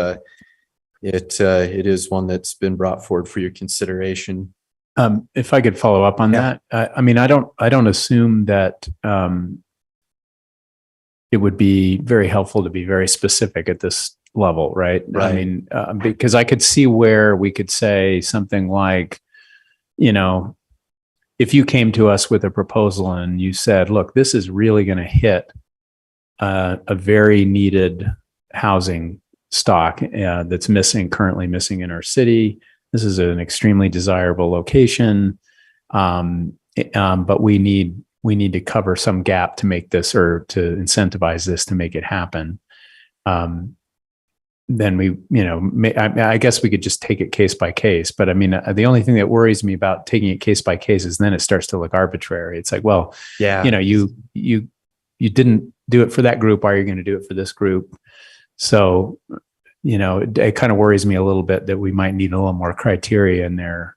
it is one that's been brought forward for your consideration. If I could follow up on that, I mean, I don't assume that it would be very helpful to be very specific at this level, right? Right. I mean, because I could see where we could say something like, if you came to us with a proposal and you said, look, this is really going to hit a very needed housing stock that's currently missing in our city. This is an extremely desirable location, but we need to cover some gap to make this, or to incentivize this to make it happen. Then we, I guess we could just take it case by case. But I mean, the only thing that worries me about taking it case by case is then it starts to look arbitrary. It's like, well, yeah, you didn't do it for that group. Why are you going to do it for this group? So, it kind of worries me a little bit that we might need a little more criteria in there.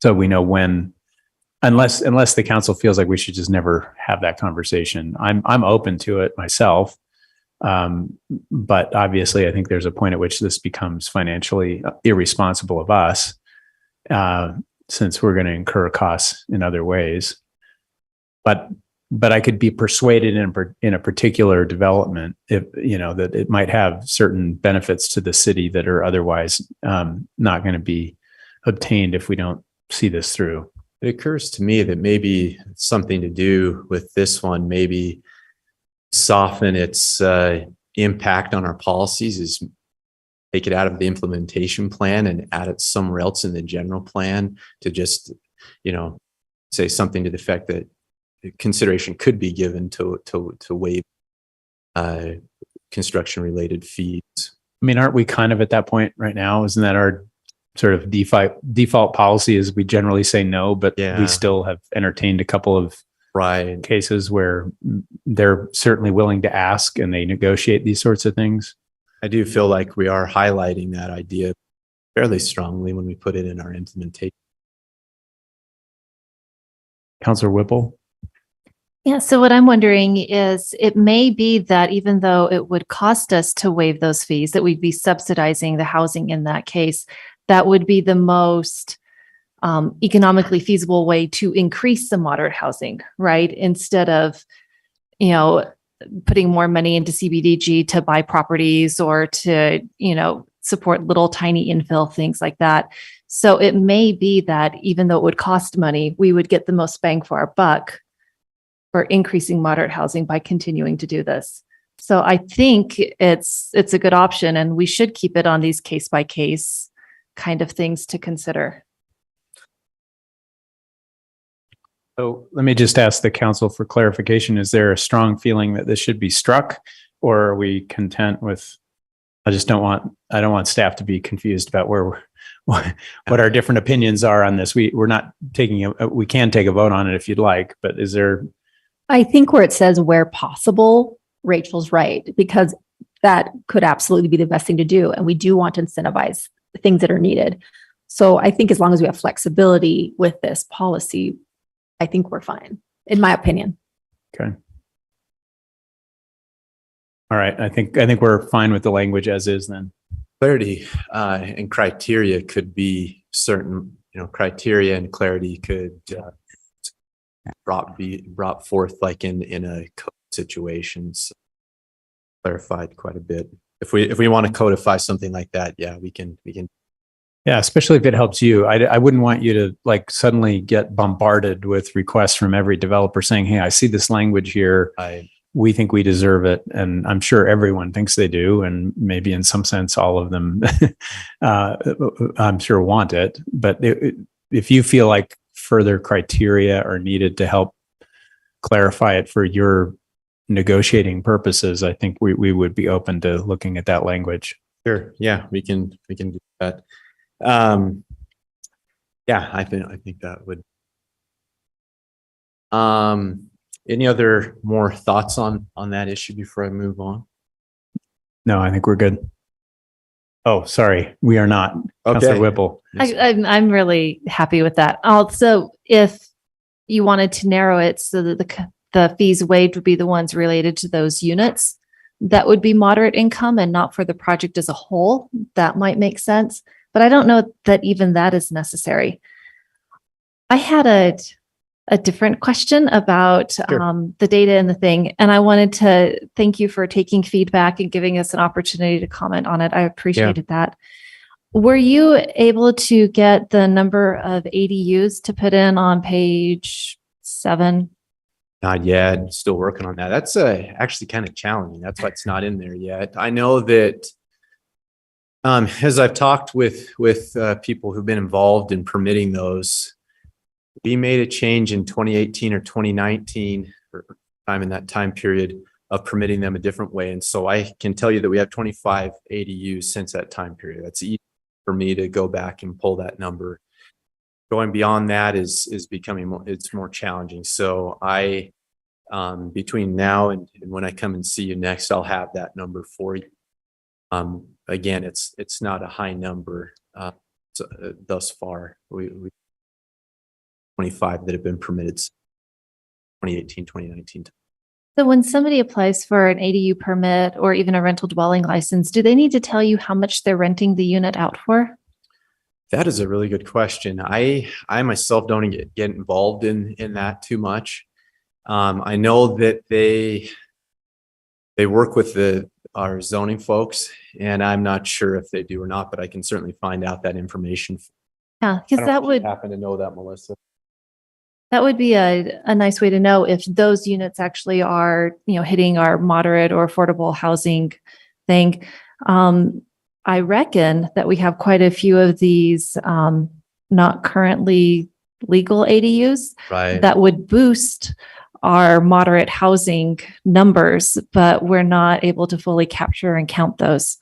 So we know when, unless the council feels like we should just never have that conversation. I'm open to it myself. But obviously I think there's a point at which this becomes financially irresponsible of us, since we're going to incur costs in other ways. But I could be persuaded in a particular development, if that it might have certain benefits to the city that are otherwise not going to be obtained if we don't see this through. It occurs to me that maybe something to do with this one, maybe soften its impact on our policies, is take it out of the implementation plan and add it somewhere else in the general plan, to just, say something to the effect that consideration could be given to waive construction related fees. I mean, aren't we kind of at that point right now? Isn't that our sort of default policy is we generally say no, but Yeah. we still have entertained a couple of Right. cases where they're certainly willing to ask and they negotiate these sorts of things. I do feel like we are highlighting that idea fairly strongly when we put it in our implementation. Counselor Whipple? Yeah, so what I'm wondering is it may be that even though it would cost us to waive those fees, that we'd be subsidizing the housing in that case, that would be the most economically feasible way to increase the moderate housing, right? Instead of, putting more money into CBDG to buy properties or to, support little tiny infill, things like that. So it may be that even though it would cost money, we would get the most bang for our buck for increasing moderate housing by continuing to do this. So I think it's a good option, and we should keep it on these case by case kind of things to consider. So let me just ask the council for clarification. Is there a strong feeling that this should be struck, or are we content with, I don't want staff to be confused about what our different opinions are on this. We're not taking we can take a vote on it if you'd like, but is there? I think where it says where possible, Rachel's right, because that could absolutely be the best thing to do. And we do want to incentivize the things that are needed. So I think as long as we have flexibility with this policy, I think we're fine, in my opinion. Okay. All right. I think we're fine with the language as is then. Clarity and criteria could be certain, criteria and clarity could be brought forth like in a code situation. So clarified quite a bit. If we want to codify something like that, yeah, we can. Yeah, especially if it helps you. I wouldn't want you to like suddenly get bombarded with requests from every developer saying, "Hey, I see this language here. We think we deserve it." And I'm sure everyone thinks they do. And maybe in some sense, all of them, I'm sure want it. But if you feel like further criteria are needed to help clarify it for your negotiating purposes, I think we would be open to looking at that language. Sure. Yeah, we can do that. Yeah, I think that would. Any other more thoughts on that issue before I move on? No, I think we're good. Oh, sorry, we are not. Okay. Councilor Whipple. I'm really happy with that. Also, if you wanted to narrow it so that the fees waived would be the ones related to those units, that would be moderate income and not for the project as a whole. That might make sense, but I don't know that even that is necessary. I had a different question about the data and the thing, and I wanted to thank you for taking feedback and giving us an opportunity to comment on it. I appreciated that. Were you able to get the number of ADUs to put in on page 7? Not yet. Still working on that. That's actually kind of challenging. That's why it's not in there yet. I know that as I've talked with people who've been involved in permitting those, we made a change in 2018 or 2019 or time in that time period of permitting them a different way. And so I can tell you that we have 25 ADUs since that time period. That's easy for me to go back and pull that number. Going beyond that is becoming more challenging. So I, between now and when I come and see you next, I'll have that number for you. Again, it's not a high number thus far. We 25 that have been permitted 2018, 2019. So when somebody applies for an ADU permit or even a rental dwelling license, do they need to tell you how much they're renting the unit out for? That is a really good question. I myself don't get involved in that too much. I know that they work with our zoning folks, and I'm not sure if they do or not, but I can certainly find out that information. Yeah, because that would happen to know that, Melissa. That would be a nice way to know if those units actually are, hitting our moderate or affordable housing thing. I reckon that we have quite a few of these not currently legal ADUs that would boost our moderate housing numbers, but we're not able to fully capture and count those.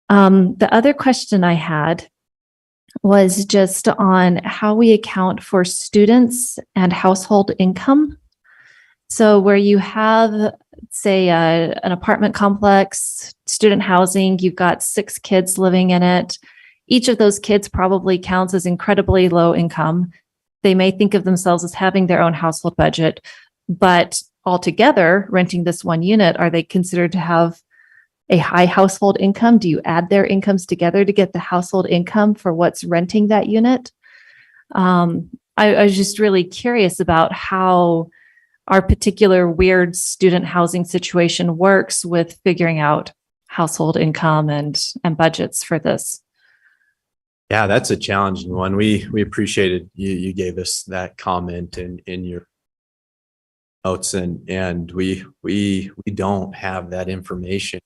The other question I had was just on how we account for students and household income. So where you have, say, an apartment complex, student housing, you've got 6 kids living in it. Each of those kids probably counts as incredibly low income. They may think of themselves as having their own household budget, but altogether, renting this one unit, are they considered to have a high household income? Do you add their incomes together to get the household income for what's renting that unit? I was just really curious about how our particular weird student housing situation works with figuring out household income and budgets for this. Yeah, that's a challenging one. We appreciated you gave us that comment in your notes, and we don't have that information.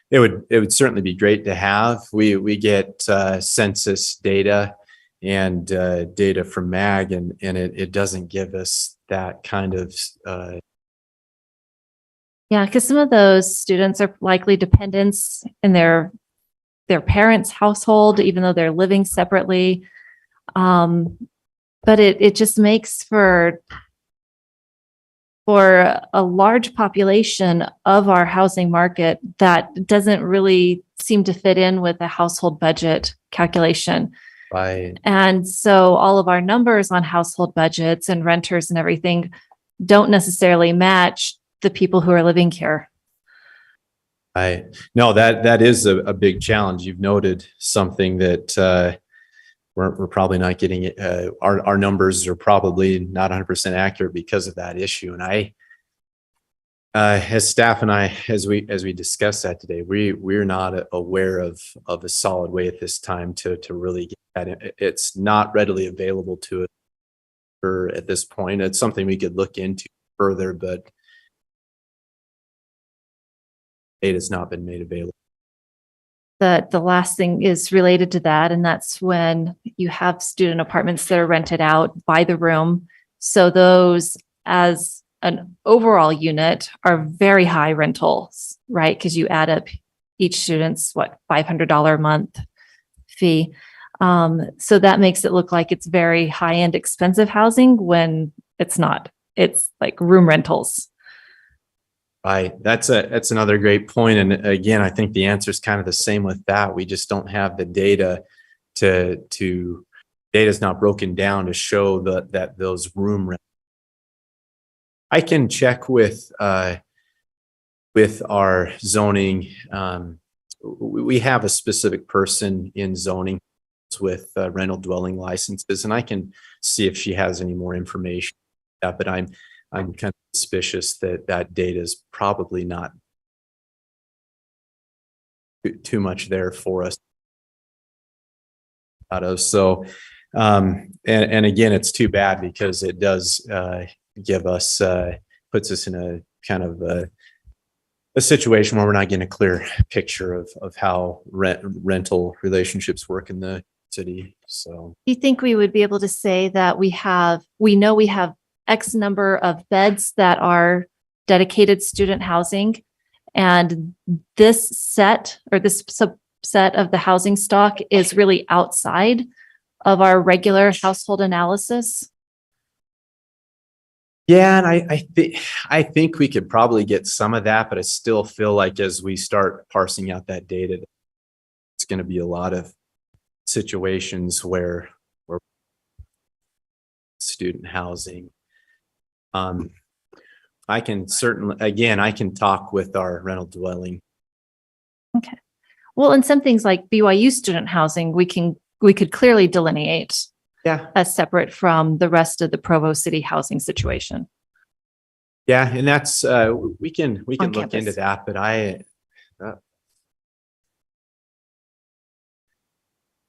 It would certainly be great to have. We get census data and data from MAG, and it doesn't give us that kind of Yeah, because some of those students are likely dependents in their parents' household, even though they're living separately. But it just makes for a large population of our housing market that doesn't really seem to fit in with the household budget calculation. Right. And so all of our numbers on household budgets and renters and everything don't necessarily match the people who are living here. No, that is a big challenge. You've noted something that we're probably not getting it. Our numbers are probably not 100% accurate because of that issue. And as staff and as we discuss that today, we're not aware of a solid way at this time to really get that. It's not readily available to us at this point. It's something we could look into further, but it has not been made available. The last thing is related to that, and that's when you have student apartments that are rented out by the room. So those, as an overall unit, are very high rentals, right? Because you add up each student's $500 a month fee. So that makes it look like it's very high-end expensive housing when it's not. It's like room rentals. Right. That's another great point. And again, I think the answer is kind of the same with that. We just don't have the data data's not broken down to show that those room rent. I can check with our zoning. We have a specific person in zoning with rental dwelling licenses, and I can see if she has any more information. But I'm kind of suspicious that data is probably not too much there for us. So, and again, it's too bad because it does give us, puts us in a kind of a situation where we're not getting a clear picture of how rental relationships work in the city. So, Do you think we would be able to say that we know we have X number of beds that are dedicated student housing, and this set or this subset of the housing stock is really outside of our regular household analysis? yeah, and I think we could probably get some of that, but I still feel like as we start parsing out that data, it's going to be a lot of situations where student housing. I can certainly, again, I can talk with our rental dwelling. Okay. Well, and some things like BYU student housing, we could clearly delineate as separate from the rest of the Provo city housing situation. Yeah, and that's we can look campus. into that, but All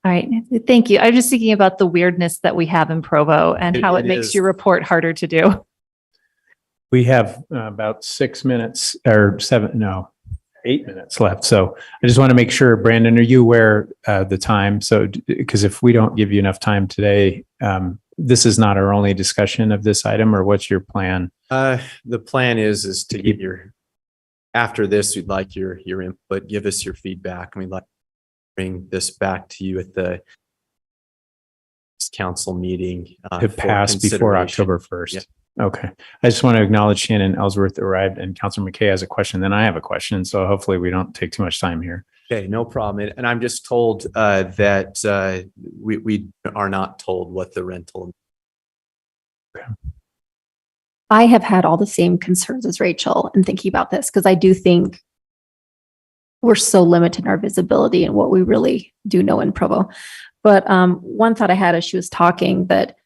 right. Thank you. I'm just thinking about the weirdness that we have in Provo and how it makes is. your report harder to do. We have about 6 minutes or 8 minutes left. So I just want to make sure, Brandon, are you aware of the time? So, because if we don't give you enough time today, this is not our only discussion of this item, or what's your plan? The plan is to give after this, we'd like your input, give us your feedback, and we'd like to bring this back to you at the council meeting. To for pass before consideration. October 1st. Yeah. Okay. I just want to acknowledge Shannon Ellsworth arrived and Councilor McKay has a question. Then I have a question. So hopefully we don't take too much time here. Okay, no problem. And I'm just told that we are not told what the rental. I have had all the same concerns as Rachel in thinking about this because I do think we're so limited in our visibility and what we really do know in Provo. But one thought I had as she was talking that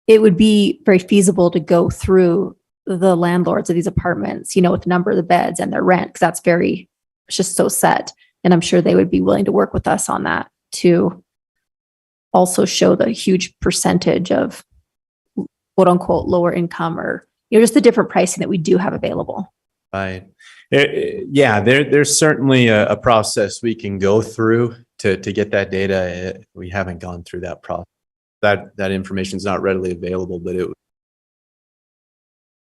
it would be very feasible to go through the landlords of these apartments, you know, with the number of the beds and their rent, because that's it's just so set. And I'm sure they would be willing to work with us on that to also show the huge percentage of quote unquote lower income or, you know, just the different pricing that we do have available. Right. Yeah, there's certainly a process we can go through to get that data. We haven't gone through that process. That information is not readily available, but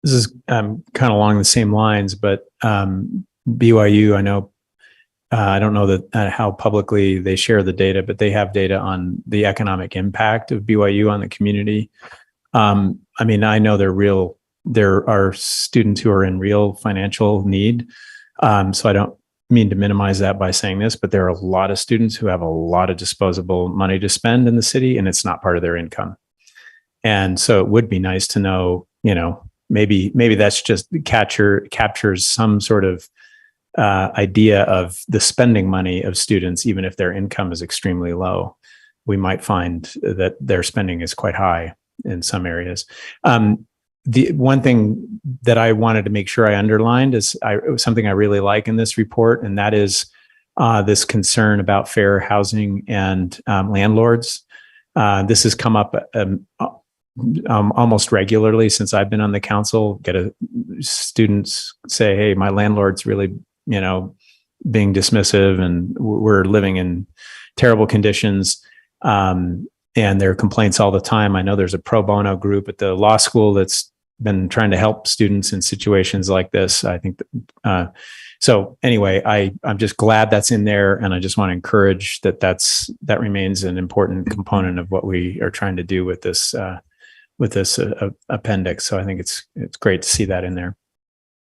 this is kind of along the same lines, but BYU, I know, I don't know that how publicly they share the data, but they have data on the economic impact of BYU on the community. I mean, I know there are students who are in real financial need. So I don't mean to minimize that by saying this, but there are a lot of students who have a lot of disposable money to spend in the city and it's not part of their income. And so it would be nice to know, you know, maybe that's just captures some sort of idea of the spending money of students, even if their income is extremely low. We might find that their spending is quite high in some areas. The one thing that I wanted to make sure I underlined is something I really like in this report, and that is this concern about fair housing and landlords. This has come up almost regularly since I've been on the council. Students say, "Hey, my landlord's really, you know, being dismissive, and we're living in terrible conditions." And there are complaints all the time. I know there's a pro bono group at the law school that's been trying to help students in situations like this. I think so anyway, I'm just glad that's in there, and I just want to encourage that remains an important component of what we are trying to do with this appendix. So I think it's great to see that in there.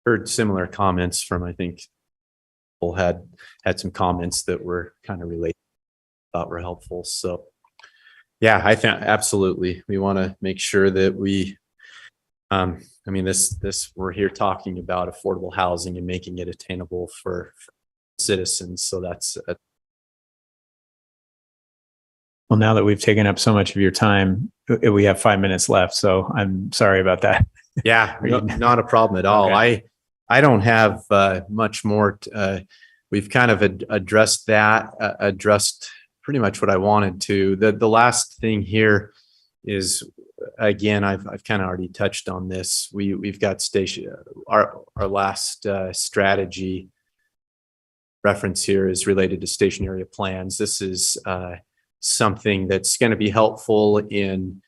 heard similar comments from, I think, people had some comments that were kind of related, thought were helpful. So yeah, I think absolutely. We want to make sure that we, I mean, we're here talking about affordable housing and making it attainable for citizens. So that's well, now that we've taken up so much of your time, we have 5 minutes left. So I'm sorry about that. Yeah, not a problem at all. Okay. I don't have much more. We've kind of addressed pretty much what I wanted to. The last thing here is, again, I've kind of already touched on this. We've got our last strategy reference here is related to station area plans. This is something that's going to be helpful in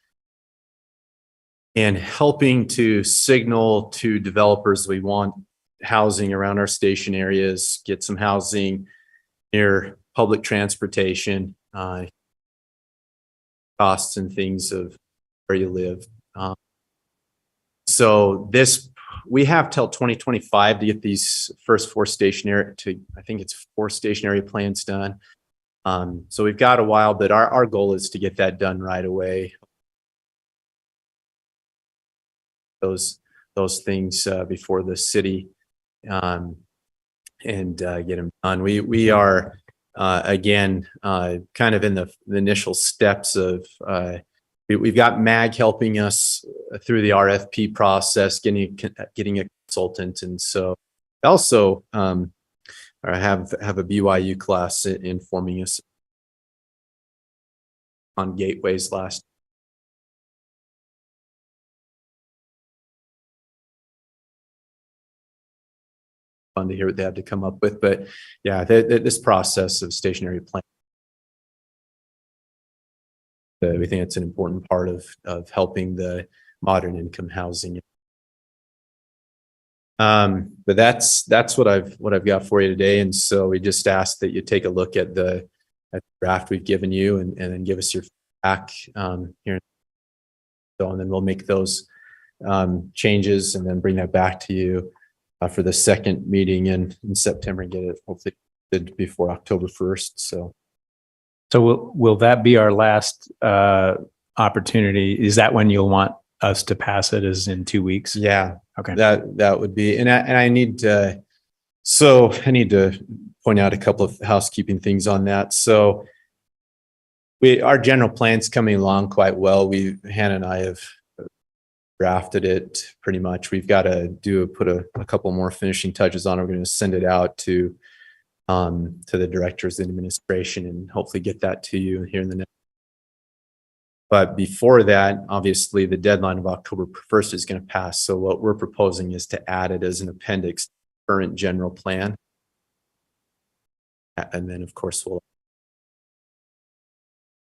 helping to signal to developers we want housing around our station areas, get some housing near public transportation, costs and things of where you live. So we have till 2025 to get these first four stationary plans done. So we've got a while, but our goal is to get that done right away. Those things before the city and get them done. We are again kind of in the initial steps of we've got MAG helping us through the RFP process, getting a consultant, and so also I have a BYU class informing us on gateways last. Fun to hear what they have to come up with, but yeah, this process of stationary plan, we think it's an important part of helping the modern income housing. But that's what I've got for you today, and so we just ask that you take a look at the draft we've given you and then give us your back here. So, and then we'll make those changes and then bring that back to you for the second meeting in September and get it hopefully before October 1st. So will that be our last opportunity? Is that when you'll want us to pass it, is in 2 weeks? yeah, Okay. that would be, and I need to, so I need to point out a couple of housekeeping things on that. So our general plan's coming along quite well. Hannah and I have drafted it pretty much. We've got to put a couple more finishing touches on it. We're going to send it out to the directors and administration and hopefully get that to you here in the next. But before that, obviously the deadline of October 1st is going to pass. So what we're proposing is to add it as an appendix to the current general plan. And then of course we'll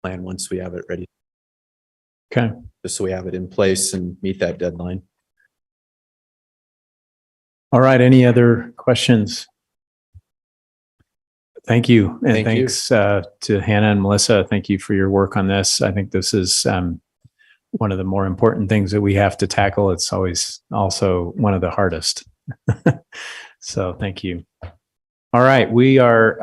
plan once we have it ready. Okay. Just so we have it in place and meet that deadline. All right. Any other questions? Thank you. And Thank you. thanks to Hannah and Melissa. Thank you for your work on this. I think this is one of the more important things that we have to tackle. It's always also one of the hardest. So thank you. All right. We are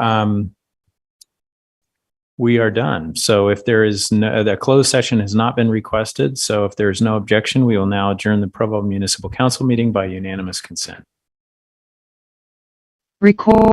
done. So if there is the closed session has not been requested. So if there is no objection, we will now adjourn the Provo Municipal Council meeting by unanimous consent. Record.